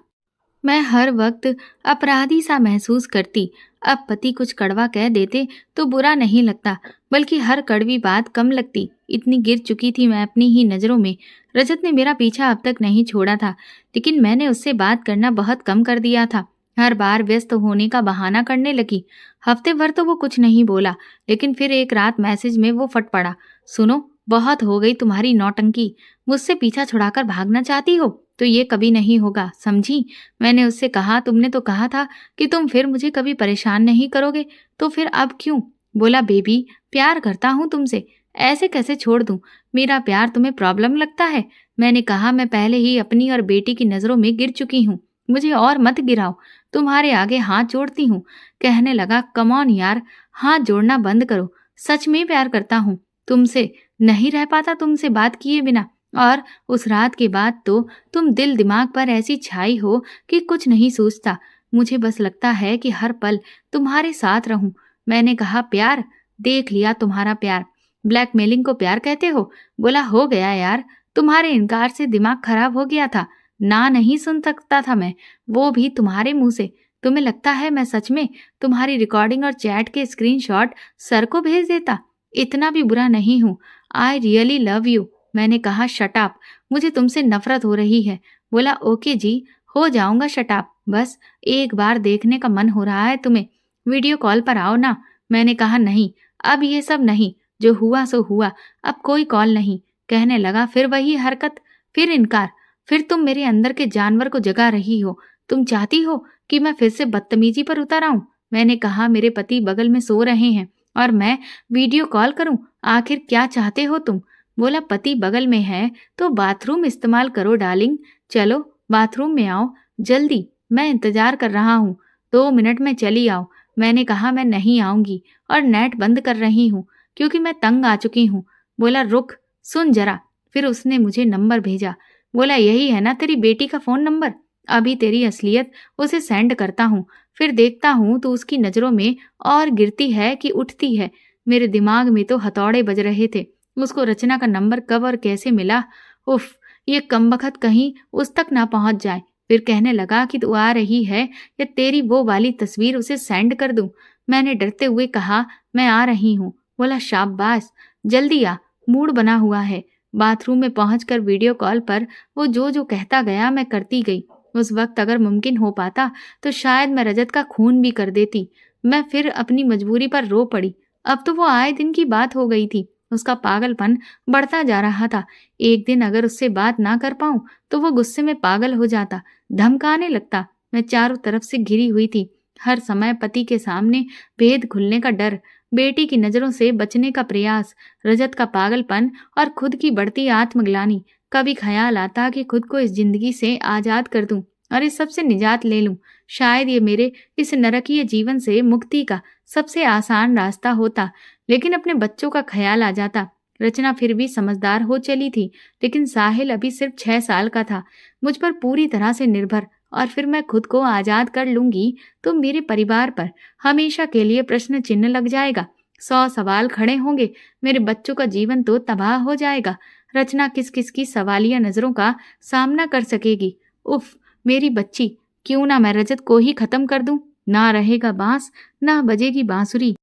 मैं हर वक्त अपराधी सा महसूस करती। अब पति कुछ कड़वा कह देते तो बुरा नहीं लगता, बल्कि हर कड़वी बात कम लगती। इतनी गिर चुकी थी मैं अपनी ही नज़रों में। रजत ने मेरा पीछा अब तक नहीं छोड़ा था, लेकिन मैंने उससे बात करना बहुत कम कर दिया था। हर बार व्यस्त होने का बहाना करने लगी। हफ्ते भर तो वो कुछ नहीं बोला, लेकिन फिर एक रात मैसेज में वो फट पड़ा, सुनो, बहुत हो गई तुम्हारी नौटंकी। मुझसे पीछा छुड़ाकर भागना चाहती हो तो ये कभी नहीं होगा, समझी? मैंने उससे कहा, तुमने तो कहा था कि तुम फिर मुझे कभी परेशान नहीं करोगे, तो फिर अब क्यों? बोला, बेबी, प्यार करता हूँ तुमसे, ऐसे कैसे छोड़ दूं? मेरा प्यार तुम्हें प्रॉब्लम लगता है? मैंने कहा, मैं पहले ही अपनी और बेटी की नज़रों में गिर चुकी हूँ, मुझे और मत गिराओ, तुम्हारे आगे हाथ जोड़ती हूँ। कहने लगा, कम ऑन यार, हाथ जोड़ना बंद करो, सच में प्यार करता हूँ तुमसे, नहीं रह पाता तुमसे बात किए बिना। और उस रात के बाद तो तुम दिल दिमाग पर ऐसी छाई हो कि कुछ नहीं सूझता। मुझे बस लगता है कि हर पल तुम्हारे साथ रहूं। मैंने कहा, प्यार? देख लिया तुम्हारा प्यार। ब्लैकमेलिंग को प्यार कहते हो? बोला, हो गया यार, तुम्हारे इनकार से दिमाग खराब हो गया था, ना नहीं सुन सकता था मैं, वो भी तुम्हारे मुंह से। तुम्हें लगता है मैं सच में तुम्हारी रिकॉर्डिंग और चैट के स्क्रीनशॉट सर को भेज देता? इतना भी बुरा नहीं हूं। I really love you. मैंने कहा, शट अप, मुझे तुमसे नफरत हो रही है। बोला, ओके जी, हो जाऊंगा शट अप, बस एक बार देखने का मन हो रहा है तुम्हें, वीडियो कॉल पर आओ ना। मैंने कहा, नहीं, अब ये सब नहीं, जो हुआ सो हुआ, अब कोई कॉल नहीं। कहने लगा, फिर वही हरकत, फिर इनकार, फिर तुम मेरे अंदर के जानवर को जगा रही हो। तुम चाहती हो कि मैं फिर से बदतमीजी पर उतर आऊं? मैंने कहा, मेरे पति बगल में सो रहे हैं और मैं वीडियो कॉल करूं, आखिर क्या चाहते हो तुम? बोला, पति बगल में है तो बाथरूम इस्तेमाल करो डार्लिंग, चलो बाथरूम में आओ जल्दी, मैं इंतजार कर रहा हूँ, 2 मिनट में चली आओ। मैंने कहा, मैं नहीं आऊंगी और नेट बंद कर रही हूँ क्योंकि मैं तंग आ चुकी हूँ। बोला, रुक, सुन जरा। फिर उसने मुझे नंबर भेजा। बोला, यही है ना तेरी बेटी का फोन नंबर? अभी तेरी असलियत उसे सेंड करता हूँ, फिर देखता हूँ तो उसकी नजरों में और गिरती है कि उठती है। मेरे दिमाग में तो हथौड़े बज रहे थे। उसको रचना का नंबर कब और कैसे मिला? उफ, ये कमबख्त कहीं उस तक ना पहुंच जाए। फिर कहने लगा कि तू आ रही है या तेरी वो वाली तस्वीर उसे सेंड कर दूं? मैंने डरते हुए कहा, मैं आ रही हूँ। बोला, शाबाश, जल्दी आ, मूड बना हुआ है। बाथरूम में पहुंचकर वीडियो कॉल पर वो जो जो कहता गया मैं करती गई। उस वक्त अगर मुमकिन हो पाता तो शायद मैं रजत का खून भी कर देती। मैं फिर अपनी मजबूरी पर रो पड़ी। अब तो वो आए दिन की बात हो गई थी। उसका पागलपन बढ़ता जा रहा था। एक दिन अगर उससे बात ना कर पाऊं तो वो गुस्से में पागल हो जाता, धमकाने लगता। मैं चारों तरफ से घिरी हुई थी। हर समय पति के सामने भेद खुलने का डर, बेटी की नजरों से बचने का प्रयास, रजत का पागलपन और खुद की बढ़ती आत्मग्लानि। कभी ख्याल आता कि खुद को इस जिंदगी से आजाद कर दूं और इस सब से निजात ले लूं। शायद ये मेरे इस नरकीय जीवन से मुक्ति का सबसे आसान रास्ता होता। लेकिन अपने बच्चों का ख्याल आ जाता। रचना फिर भी समझदार हो चली थी, लेकिन साहिल अभी सिर्फ 6 साल का था, मुझ पर पूरी तरह से निर्भर। और फिर मैं खुद को आजाद कर लूंगी तो मेरे परिवार पर हमेशा के लिए प्रश्न चिन्ह लग जाएगा। 100 सवाल खड़े होंगे। मेरे बच्चों का जीवन तो तबाह हो जाएगा। रचना किस किस की सवालिया नजरों का सामना कर सकेगी? उफ, मेरी बच्ची, क्यों ना मैं रजत को ही खत्म कर दूं? ना रहेगा बांस, ना बजेगी बांसुरी।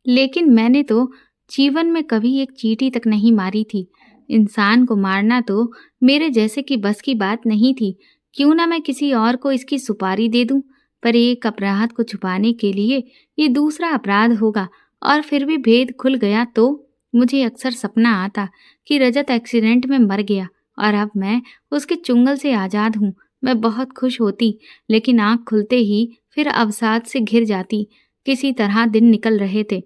लेकिन मैंने तो जीवन में कभी एक चींटी तक नहीं मारी थी। इंसान को मारना तो मेरे जैसे की बस की बात नहीं थी। क्यों ना मैं किसी और को इसकी सुपारी दे दूं? पर एक अपराध को छुपाने के लिए ये दूसरा अपराध होगा, और फिर भी भेद खुल गया तो? मुझे अक्सर सपना आता कि रजत एक्सीडेंट में मर गया और अब मैं उसके चुंगल से आजाद हूँ। मैं बहुत खुश होती, लेकिन आँख खुलते ही फिर अवसाद से घिर जाती। किसी तरह दिन निकल रहे थे।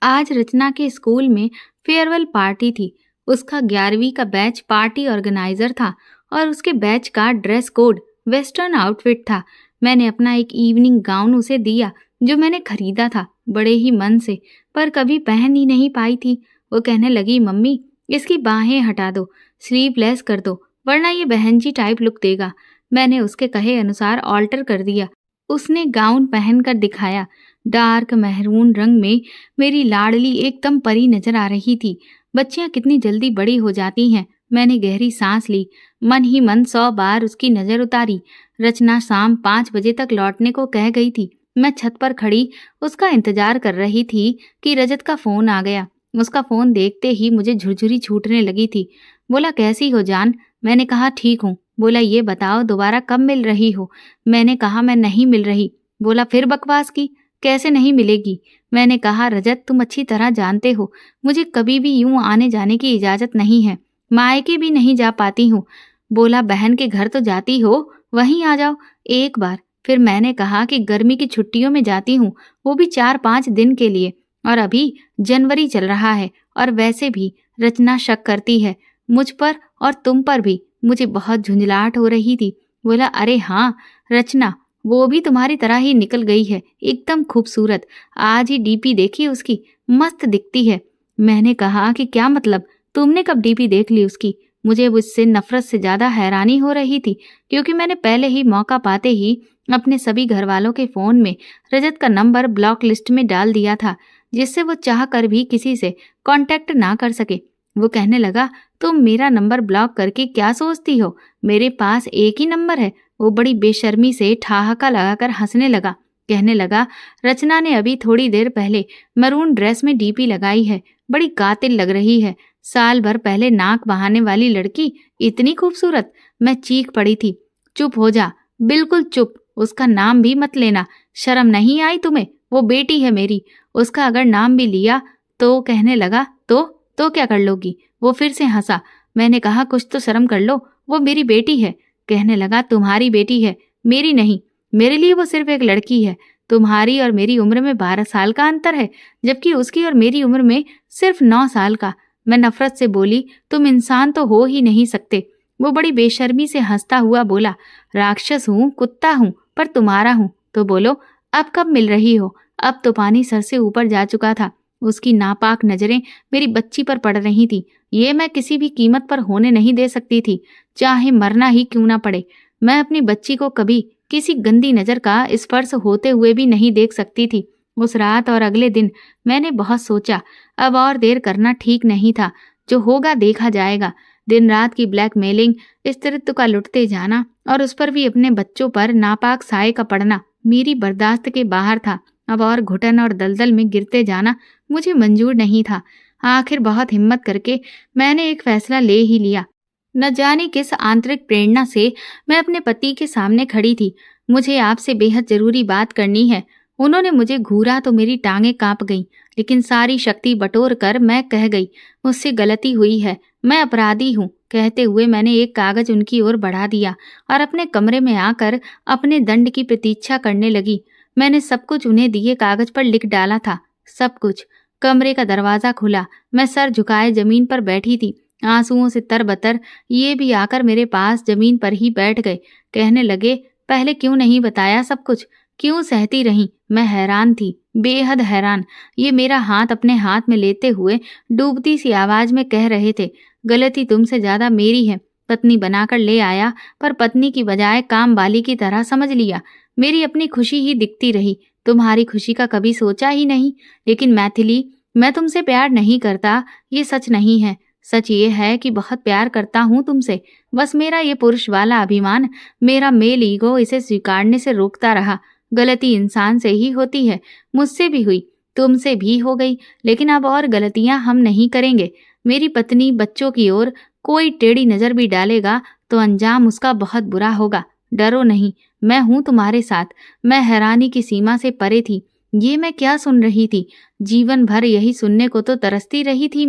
आज रचना के स्कूल में फेयरवेल पार्टी थी। उसका 11वीं का बैच पार्टी ऑर्गेनाइजर था और उसके बैच का ड्रेस कोड वेस्टर्न आउटफिट था। मैंने अपना एक इवनिंग गाउन उसे दिया जो मैंने खरीदा था, बड़े ही मन से, पर कभी पहन ही नहीं पाई थी। वो कहने लगी, मम्मी इसकी बाहें हटा दो, स्लीवलेस कर दो, वरना ये बहन जी टाइप लुक देगा। मैंने उसके कहे अनुसार ऑल्टर कर दिया। उसने गाउन पहनकर दिखाया। डार्क महरून रंग में मेरी लाडली एकदम परी नजर आ रही थी। बच्चियां कितनी जल्दी बड़ी हो जाती हैं। मैंने गहरी सांस ली, मन ही मन 100 बार उसकी नजर उतारी। रचना शाम 5 बजे तक लौटने को कह गई थी। मैं छत पर खड़ी उसका इंतजार कर रही थी कि रजत का फोन आ गया। उसका फोन देखते ही मुझे झुरझुरी छूटने लगी थी। बोला, कैसी हो जान? मैंने कहा, ठीक हूँ। बोला, ये बताओ दोबारा कब मिल रही हो? मैंने कहा, मैं नहीं मिल रही। बोला, फिर बकवास की, कैसे नहीं मिलेगी? मैंने कहा, रजत तुम अच्छी तरह जानते हो मुझे कभी भी यूं आने जाने की इजाजत नहीं है, मायके भी नहीं जा पाती हूँ। बोला, बहन के घर तो जाती हो, वहीं आ जाओ एक बार। फिर मैंने कहा कि गर्मी की छुट्टियों में जाती हूँ, वो भी 4-5 दिन के लिए, और अभी जनवरी चल रहा है, और वैसे भी रचना शक करती है मुझ पर और तुम पर भी। मुझे बहुत झुंझलाहट हो रही थी। बोला, अरे हाँ, रचना वो भी तुम्हारी तरह ही निकल गई है, एकदम खूबसूरत। आज ही डीपी देखी उसकी, मस्त दिखती है। मैंने कहा कि क्या मतलब, तुमने कब डीपी देख ली उसकी? मुझे उससे नफरत से ज्यादा हैरानी हो रही थी, क्योंकि मैंने पहले ही मौका पाते ही अपने सभी घर वालों के फोन में रजत का नंबर ब्लॉक लिस्ट में डाल दिया था, जिससे वो चाह कर भी किसी से कांटेक्ट ना कर सके। वो कहने लगा, तुम मेरा नंबर ब्लॉक करके क्या सोचती हो? मेरे पास एक ही नंबर है। वो बड़ी बेशर्मी से ठहाका लगाकर हंसने लगा। कहने लगा, रचना ने अभी थोड़ी देर पहले मरून ड्रेस में डीपी लगाई है, बड़ी कातिल लग रही है। साल भर पहले नाक बहाने वाली लड़की इतनी खूबसूरत। मैं चीख पड़ी थी, चुप हो जा, बिल्कुल चुप, उसका नाम भी मत लेना। शर्म नहीं आई तुम्हें? वो बेटी है मेरी, उसका अगर नाम भी लिया तो? कहने लगा, तो क्या कर लोगी? वो फिर से हंसा। मैंने कहा, कुछ तो शर्म कर लो, वो मेरी बेटी है। कहने लगा, तुम्हारी बेटी है, मेरी नहीं। मेरे लिए वो सिर्फ एक लड़की है। तुम्हारी और मेरी उम्र में 12 साल का अंतर है, जबकि उसकी और मेरी उम्र में सिर्फ 9 साल का। मैं नफरत से बोली, तुम इंसान तो हो ही नहीं सकते। वो बड़ी बेशर्मी से हंसता हुआ बोला, राक्षस हूँ, कुत्ता हूँ, पर तुम्हारा हूँ। तो बोलो, अब कब मिल रही हो? अब तो पानी सर से ऊपर जा चुका था। उसकी नापाक नजरें मेरी बच्ची पर पड़ रही थी। ये मैं किसी भी कीमत पर होने नहीं दे सकती थी, चाहे मरना ही क्यों ना पड़े। मैं अपनी बच्ची को कभी किसी गंदी नजर का स्पर्श होते हुए भी नहीं देख सकती थी। उस रात और अगले दिन मैंने बहुत सोचा, अब और देर करना ठीक नहीं था। जो होगा देखा जाएगा। दिन रात की ब्लैकमेलिंग, स्त्रीत्व का लुटते जाना और उस पर भी अपने बच्चों पर नापाक साए का पड़ना मेरी बर्दाश्त के बाहर था। अब और घुटन और दलदल में गिरते जाना मुझे मंजूर नहीं था। आखिर बहुत हिम्मत करके मैंने एक फैसला ले ही लिया। न जाने किस आंतरिक प्रेरणा से मैं अपने पति के सामने खड़ी थी। मुझे आपसे बेहद जरूरी बात करनी है। उन्होंने मुझे घूरा तो मेरी टांगें कांप गईं, लेकिन सारी शक्ति बटोर कर मैं कह गई, मुझसे गलती हुई है, मैं अपराधी हूँ। कहते हुए मैंने एक कागज उनकी ओर बढ़ा दिया और अपने कमरे में आकर अपने दंड की प्रतीक्षा करने लगी। मैंने सब कुछ उन्हें दिए कागज पर लिख डाला था, सब कुछ। कमरे का दरवाजा खुला। मैं सर झुकाए जमीन पर बैठी थी, आंसुओं से तरबतर। ये भी आकर मेरे पास जमीन पर ही बैठ गए। कहने लगे, पहले क्यों नहीं बताया सब कुछ? क्यों सहती रही? मैं हैरान थी, बेहद हैरान। ये मेरा हाथ अपने हाथ में लेते हुए डूबती सी आवाज में कह रहे थे, गलती तुमसे ज्यादा मेरी है। पत्नी बनाकर ले आया, पर पत्नी की बजाय काम वाली की तरह समझ लिया। मेरी अपनी खुशी ही दिखती रही, तुम्हारी खुशी का कभी सोचा ही नहीं। लेकिन मैथिली, मैं तुमसे प्यार नहीं करता, ये सच नहीं है। सच ये है कि बहुत प्यार करता हूँ तुमसे। बस मेरा ये पुरुष वाला अभिमान, मेरा मेल ईगो इसे स्वीकारने से रोकता रहा। गलती इंसान से ही होती है, मुझसे भी हुई, तुमसे भी हो गई, लेकिन अब और गलतियां हम नहीं करेंगे। मेरी पत्नी, बच्चों की ओर कोई टेढ़ी नजर भी डालेगा तो अंजाम उसका बहुत बुरा होगा। डरो नहीं, मैं हूं तुम्हारे साथ। मैं हैरानी की सीमा से परे थी। ये मैं क्या सुन रही थी? जीवन भर यही सुनने को तो तरसती रही थी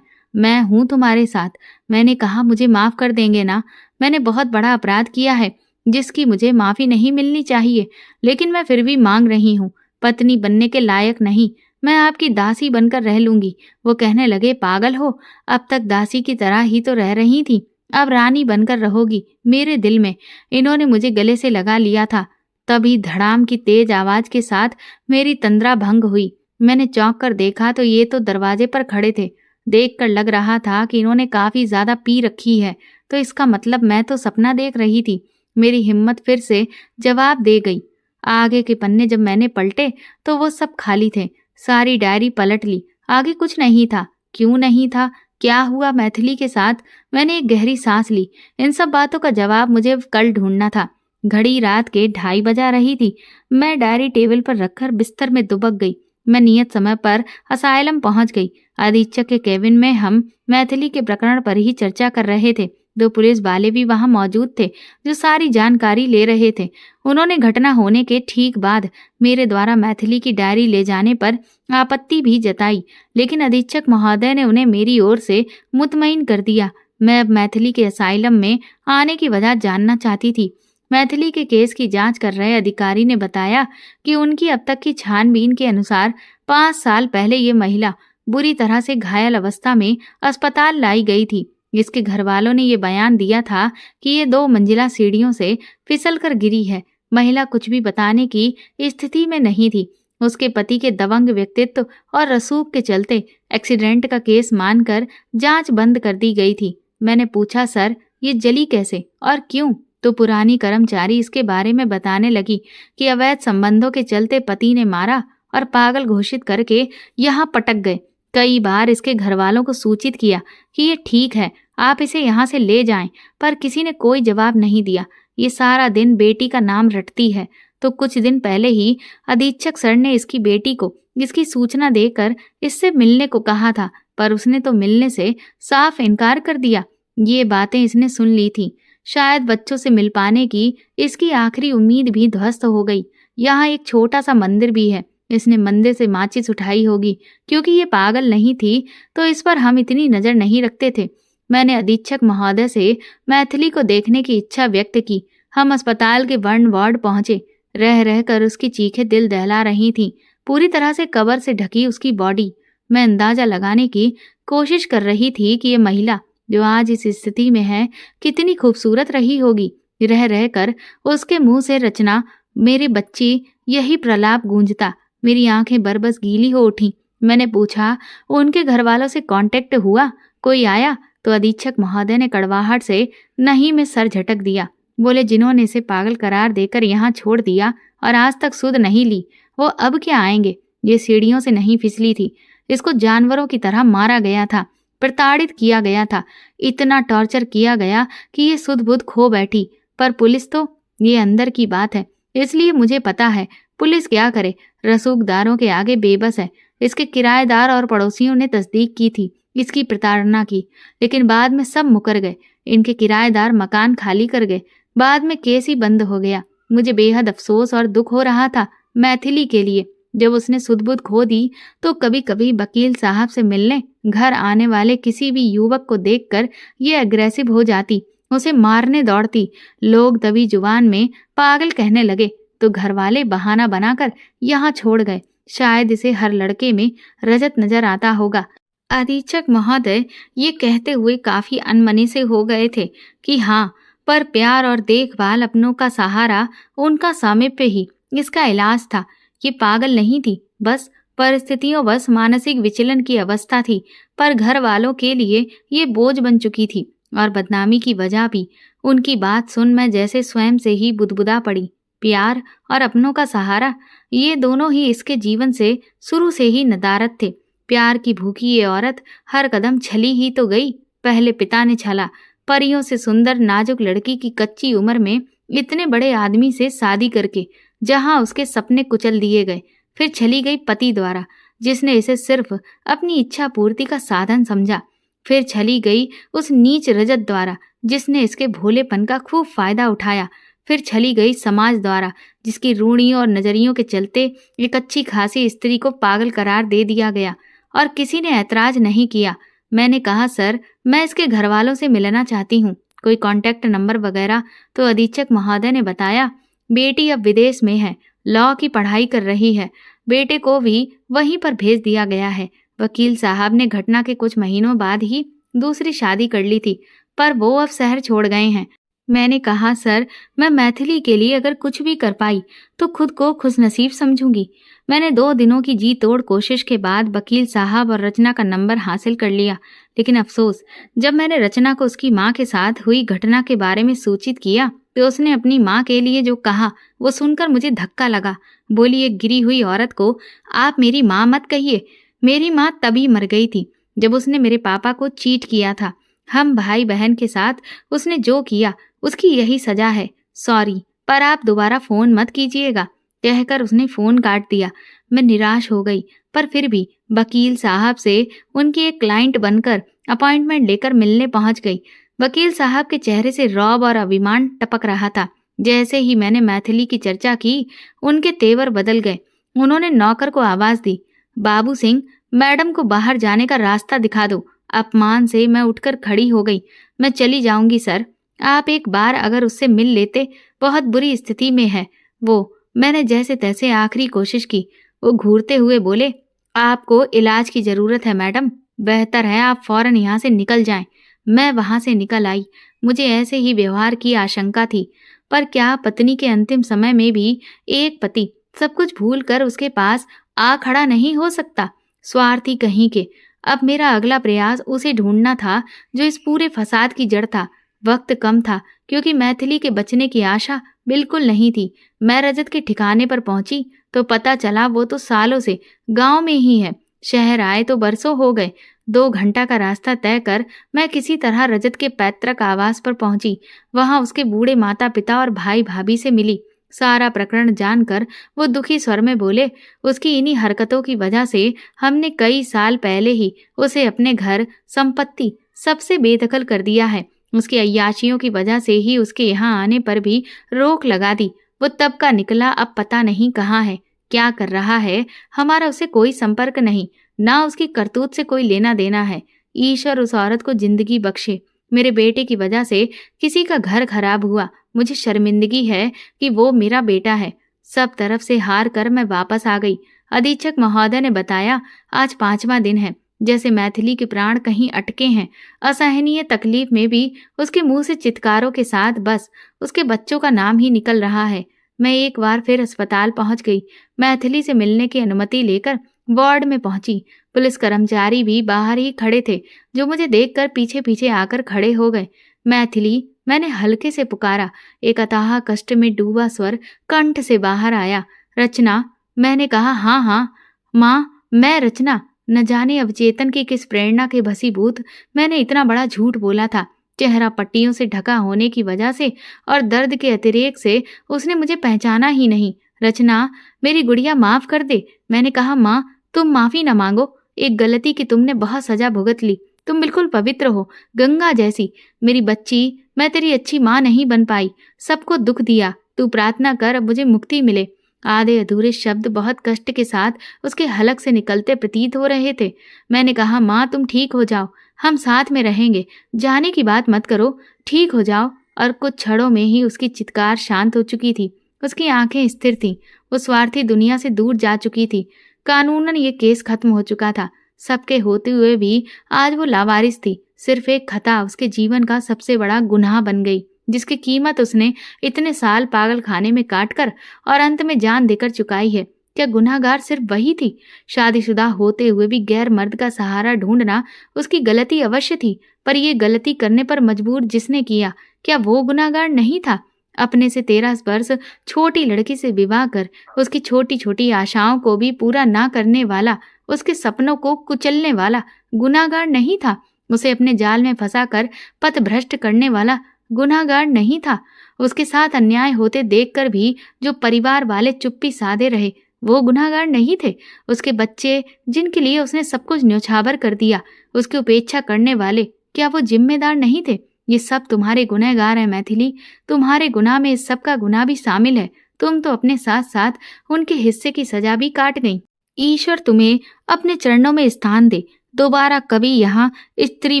मैं हूं तुम्हारे साथ। मैंने कहा, मुझे माफ कर देंगे ना? मैंने बहुत बड़ा अपराध किया है, जिसकी मुझे माफ़ी नहीं मिलनी चाहिए, लेकिन मैं फिर भी मांग रही हूँ। पत्नी बनने के लायक नहीं, मैं आपकी दासी बनकर रह लूंगी। वो कहने लगे, पागल हो, अब तक दासी की तरह ही तो रह रही थी, अब रानी बनकर रहोगी मेरे दिल में। इन्होंने मुझे गले से लगा लिया था। तभी धड़ाम की तेज आवाज के साथ मेरी तंद्रा भंग हुई। मैंने चौंक कर देखा तो ये तो दरवाजे पर खड़े थे। देखकर लग रहा था कि इन्होंने काफी ज्यादा पी रखी है, तो इसका मतलब मैं तो सपना देख रही थी। मेरी हिम्मत फिर से जवाब दे गई। आगे के पन्ने जब मैंने पलटे तो वो सब खाली थे। सारी डायरी पलट ली, आगे कुछ नहीं था। क्यों नहीं था? क्या हुआ मैथिली के साथ? मैंने एक गहरी सांस ली। इन सब बातों का जवाब मुझे कल ढूंढना था। घड़ी रात के 2:30 बजा रही थी। मैं डायरी टेबल पर रखकर बिस्तर में दुबक गई। मैं नियत समय पर असाइलम पहुंच गई। अधीक्षक के केबिन में हम मैथिली के प्रकरण पर ही चर्चा कर रहे थे। 2 पुलिस वाले भी वहां मौजूद थे, जो सारी जानकारी ले रहे थे। उन्होंने घटना होने के ठीक बाद मेरे द्वारा मैथिली की डायरी ले जाने पर आपत्ति भी जताई, लेकिन अधीक्षक महोदय ने उन्हें मेरी ओर से मुतमईन कर दिया। मैं अब मैथिली के असाइलम में आने की वजह जानना चाहती थी। मैथिली के केस की जांच कर रहे अधिकारी ने बताया कि उनकी अब तक की छानबीन के अनुसार 5 साल पहले ये महिला बुरी तरह से घायल अवस्था में अस्पताल लाई गई थी। इसके घर वालों ने ये बयान दिया था कि ये 2 मंजिला सीढ़ियों से फिसलकर गिरी है। महिला कुछ भी बताने की स्थिति में नहीं थी। उसके पति के दबंग व्यक्तित्व और रसूख के चलते एक्सीडेंट का केस मानकर जांच बंद कर दी गई थी। मैंने पूछा, सर ये जली कैसे और क्यों? तो पुरानी कर्मचारी इसके बारे में बताने लगी कि अवैध संबंधों के चलते पति ने मारा और पागल घोषित करके यहाँ पटक गए। कई बार इसके घर वालों को सूचित किया कि ये ठीक है, आप इसे यहाँ से ले जाएं, पर किसी ने कोई जवाब नहीं दिया। ये सारा दिन बेटी का नाम रटती है। तो कुछ दिन पहले ही अधीक्षक सर ने इसकी बेटी को इसकी सूचना देकर इससे मिलने को कहा था, पर उसने तो मिलने से साफ इनकार कर दिया। ये बातें इसने सुन ली थी। शायद बच्चों से मिल पाने की इसकी आखिरी उम्मीद भी ध्वस्त हो गई। यहाँ एक छोटा सा मंदिर भी है। इसने मंदिर से माचिस उठाई होगी। क्योंकि ये पागल नहीं थी तो इस पर हम इतनी नजर नहीं रखते थे। मैंने अधीक्षक महोदय से मैथिली को देखने की इच्छा व्यक्त की। हम अस्पताल के बर्न वार्ड पहुंचे। रह रहकर उसकी चीखें दिल दहला रही थीं। पूरी तरह से कवर से ढकी उसकी बॉडी। मैं अंदाजा लगाने की कोशिश कर रही थी कि ये महिला जो आज इस स्थिति में है कितनी खूबसूरत रही होगी। रह रहकर उसके मुंह से रचना मेरे बच्ची यही प्रलाप गूंजता। मेरी आंखें बरबस गीली हो उठी। मैंने पूछा, उनके घर वालों से कांटेक्ट हुआ? कोई आया? तो अधीक्षक महोदय ने कड़वाहट से नहीं में सर झटक दिया। बोले, जिन्होंने इसे पागल करार देकर यहाँ छोड़ दिया और आज तक सुध नहीं ली, वो अब क्या आएंगे? ये सीढ़ियों से नहीं फिसली थी। इसको जानवरों की तरह मारा गया था, प्रताड़ित किया गया था, इतना टॉर्चर किया गया कि ये सुध बुध खो बैठी। पर पुलिस तो, ये अंदर की बात है, इसलिए मुझे पता है पुलिस क्या करे। रसूखदारों के आगे बेबस है। इसके किराएदार और पड़ोसियों ने तस्दीक की थी इसकी प्रताड़ना की, लेकिन बाद में सब मुकर गए। इनके किराएदार मकान खाली कर गए। बाद में केस ही बंद हो गया। मुझे बेहद अफसोस और दुख हो रहा था मैथिली के लिए। जब उसने सुध-बुध खो दी तो कभी कभी वकील साहब से मिलने घर आने वाले किसी भी युवक को देखकर ये अग्रेसिव हो जाती, उसे मारने दौड़ती। लोग दबी जुबान में पागल कहने लगे तो घर वाले बहाना बनाकर यहाँ छोड़ गए। शायद इसे हर लड़के में रजत नजर आता होगा। अधीक्षक महोदय ये कहते हुए काफी अनमने से हो गए थे कि हाँ, पर प्यार और देखभाल, अपनों का सहारा, उनका सामीप्य ही इसका इलाज था। ये पागल नहीं थी, बस परिस्थितियों बस मानसिक विचलन की अवस्था थी। पर घर वालों के लिए ये बोझ बन चुकी थी और बदनामी की वजह भी। उनकी बात सुन मैं जैसे स्वयं से ही बुदबुदा पड़ी। प्यार और अपनों का सहारा, ये दोनों ही इसके जीवन से शुरू से ही नदारद थे। प्यार की भूखी ये औरत हर कदम छली ही तो गई। पहले पिता ने छला, परियों से सुंदर नाजुक लड़की की कच्ची उम्र में इतने बड़े आदमी से शादी करके जहां उसके सपने कुचल दिए गए। फिर छली गई पति द्वारा, जिसने इसे सिर्फ अपनी इच्छा पूर्ति का साधन समझा। फिर छली गई उस नीच रजत द्वारा, जिसने इसके भोलेपन का खूब फायदा उठाया। फिर छली गई समाज द्वारा, जिसकी रूढ़ियों और नजरियों के चलते एक अच्छी खासी स्त्री को पागल करार दे दिया गया और किसी ने ऐतराज नहीं किया। मैंने कहा, सर मैं इसके घर वालों से मिलना चाहती हूँ। कोई कांटेक्ट नंबर वगैरह? तो अधीक्षक महोदय ने बताया, बेटी अब विदेश में है, लॉ की पढ़ाई कर रही है। बेटे को भी वहीं पर भेज दिया गया है। वकील साहब ने घटना के कुछ महीनों बाद ही दूसरी शादी कर ली थी, पर वो अब शहर छोड़ गए हैं। मैंने कहा, सर, मैं मैथिली के लिए अगर कुछ भी कर पाई तो खुद को खुशनसीब समझूंगी। मैंने 2 दिनों की जी तोड़ कोशिश के बाद वकील साहब और रचना का नंबर हासिल कर लिया, लेकिन अफसोस, जब मैंने रचना को उसकी माँ के साथ हुई घटना के बारे में सूचित किया तो उसने अपनी माँ के लिए जो कहा वो सुनकर मुझे धक्का लगा। बोली, एक गिरी हुई औरत को आप मेरी माँ मत कहिए। मेरी माँ तभी मर गई थी जब उसने मेरे पापा को चीट किया था। हम भाई बहन के साथ उसने जो किया उसकी यही सजा है। सॉरी, पर आप दोबारा फोन मत कीजिएगा, कहकर उसने फोन काट दिया। मैं निराश हो गई, पर फिर भी वकील साहब से उनकी एक क्लाइंट बनकर अपॉइंटमेंट लेकर मिलने पहुंच गई। वकील साहब के चेहरे से रौब और अभिमान टपक रहा था। जैसे ही मैंने मैथिली की चर्चा की, उनके तेवर बदल गए। उन्होंने नौकर को आवाज दी, बाबू सिंह, मैडम को बाहर जाने का रास्ता दिखा दो। अपमान से मैं उठकर खड़ी हो गई। मैं चली जाऊंगी सर, आप एक बार अगर उससे मिल लेते, बहुत बुरी स्थिति में है वो। मैंने जैसे तैसे आखिरी कोशिश की। वो घूरते हुए बोले, आपको इलाज की जरूरत है मैडम, बेहतर है आप फौरन यहाँ से निकल जाएं। मैं वहां से निकल आई। मुझे ऐसे ही व्यवहार की आशंका थी, पर क्या पत्नी के अंतिम समय में भी एक पति सब कुछ भूल कर उसके पास आ खड़ा नहीं हो सकता? स्वार्थी कहीं के। अब मेरा अगला प्रयास उसे ढूंढना था जो इस पूरे फसाद की जड़ था। वक्त कम था, क्योंकि मैथिली के बचने की आशा बिल्कुल नहीं थी। मैं रजत के ठिकाने पर पहुंची तो पता चला वो तो सालों से गांव में ही है। शहर आए तो बरसों हो गए। 2 घंटा का रास्ता तय कर मैं किसी तरह रजत के पैतृक आवास पर पहुंची। वहां उसके बूढ़े माता पिता और भाई भाभी से मिली। सारा प्रकरण जानकर वो दुखी स्वर में बोले, उसकी इन्हीं हरकतों की वजह से हमने कई साल पहले ही उसे अपने घर, संपत्ति सबसे बेदखल कर दिया है। उसकी अय्याशियों की वजह से ही उसके यहाँ आने पर भी रोक लगा दी। वो तब का निकला, अब पता नहीं कहाँ है, क्या कर रहा है। हमारा उसे कोई संपर्क नहीं, ना उसकी करतूत से कोई लेना देना है। ईश्वर उस औरत को जिंदगी बख्शे। मेरे बेटे की वजह से किसी का घर खराब हुआ। मुझे शर्मिंदगी है कि वो मेरा बेटा है। सब तरफ से हार कर मैं वापस आ गई। अधीक्षक महोदय ने बताया, आज 5वां दिन है जैसे मैथिली के प्राण कहीं अटके हैं। असहनीय तकलीफ में भी उसके मुंह से चित्कारों के साथ बस उसके बच्चों का नाम ही निकल रहा है। मैं एक बार फिर अस्पताल पहुंच गई। मैथिली से मिलने की अनुमति लेकर वार्ड में पहुंची। पुलिस कर्मचारी भी बाहर ही खड़े थे, जो मुझे देखकर पीछे पीछे आकर खड़े हो गए। मैथिली, मैंने हल्के से पुकारा। एक अथाह कष्ट में डूबा स्वर कंठ से बाहर आया। रचना, मैंने कहा, हाँ हाँ माँ, मैं रचना। न जाने अवचेतन की किस प्रेरणा के भसीभूत मैंने इतना बड़ा झूठ बोला था। चेहरा पट्टियों से ढका होने की वजह से और दर्द के अतिरेक से उसने मुझे पहचाना ही नहीं। रचना, मेरी गुड़िया, माफ कर दे। मैंने कहा, माँ, तुम माफी न मांगो। एक गलती की तुमने बहुत सजा भुगत ली। तुम बिल्कुल पवित्र हो, गंगा जैसी। मेरी बच्ची, मैं तेरी अच्छी माँ नहीं बन पाई, सबको दुख दिया। तू प्रार्थना कर, अब मुझे मुक्ति मिले। आधे अधूरे शब्द बहुत कष्ट के साथ उसके हलक से निकलते प्रतीत हो रहे थे। मैंने कहा, माँ, तुम ठीक हो जाओ, हम साथ में रहेंगे, जाने की बात मत करो, ठीक हो जाओ। और कुछ क्षणों में ही उसकी चित्कार शांत हो चुकी थी। उसकी आंखें स्थिर थीं। वो स्वार्थी दुनिया से दूर जा चुकी थी। कानूनन ये केस खत्म हो चुका था। सबके होते हुए भी आज वो लावारिस थी। सिर्फ एक खता उसके जीवन का सबसे बड़ा गुनाह बन गई, जिसकी कीमत उसने इतने साल पागल खाने में काटकर और अंत में जान देकर चुकाई है। क्या गुनाहगार सिर्फ वही थी? शादीशुदा होते हुए भी गैर मर्द का सहारा ढूंढना उसकी गलती अवश्य थी, पर यह गलती करने पर मजबूर जिसने किया, क्या वो गुनाहगार नहीं था? अपने से 13 वर्ष छोटी लड़की से विवाह कर उसकी छोटी छोटी आशाओं को भी पूरा ना करने वाला, उसके सपनों को कुचलने वाला गुनाहगार नहीं था? उसे अपने जाल में फंसाकर पथभ्रष्ट करने वाला गुनाहगार नहीं था? उसके साथ अन्याय होते देखकर भी जो परिवार वाले चुप्पी साधे रहे, वो गुनाहगार नहीं थे? उसके बच्चे, जिनके लिए उसने सब कुछ न्योछावर कर दिया, उसकी उपेक्षा करने वाले, क्या वो जिम्मेदार नहीं थे? ये सब तुम्हारे गुनहगार हैं मैथिली। तुम्हारे गुनाह में इस सब का गुनाह भी शामिल है। तुम तो अपने साथ साथ उनके हिस्से की सजा भी काट गई। ईश्वर तुम्हें अपने चरणों में स्थान दे। दोबारा कभी यहाँ स्त्री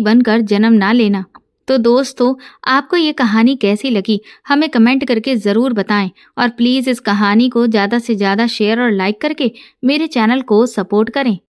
बनकर जन्म ना लेना। तो दोस्तों, आपको ये कहानी कैसी लगी हमें कमेंट करके ज़रूर बताएं और प्लीज़ इस कहानी को ज़्यादा से ज़्यादा शेयर और लाइक करके मेरे चैनल को सपोर्ट करें।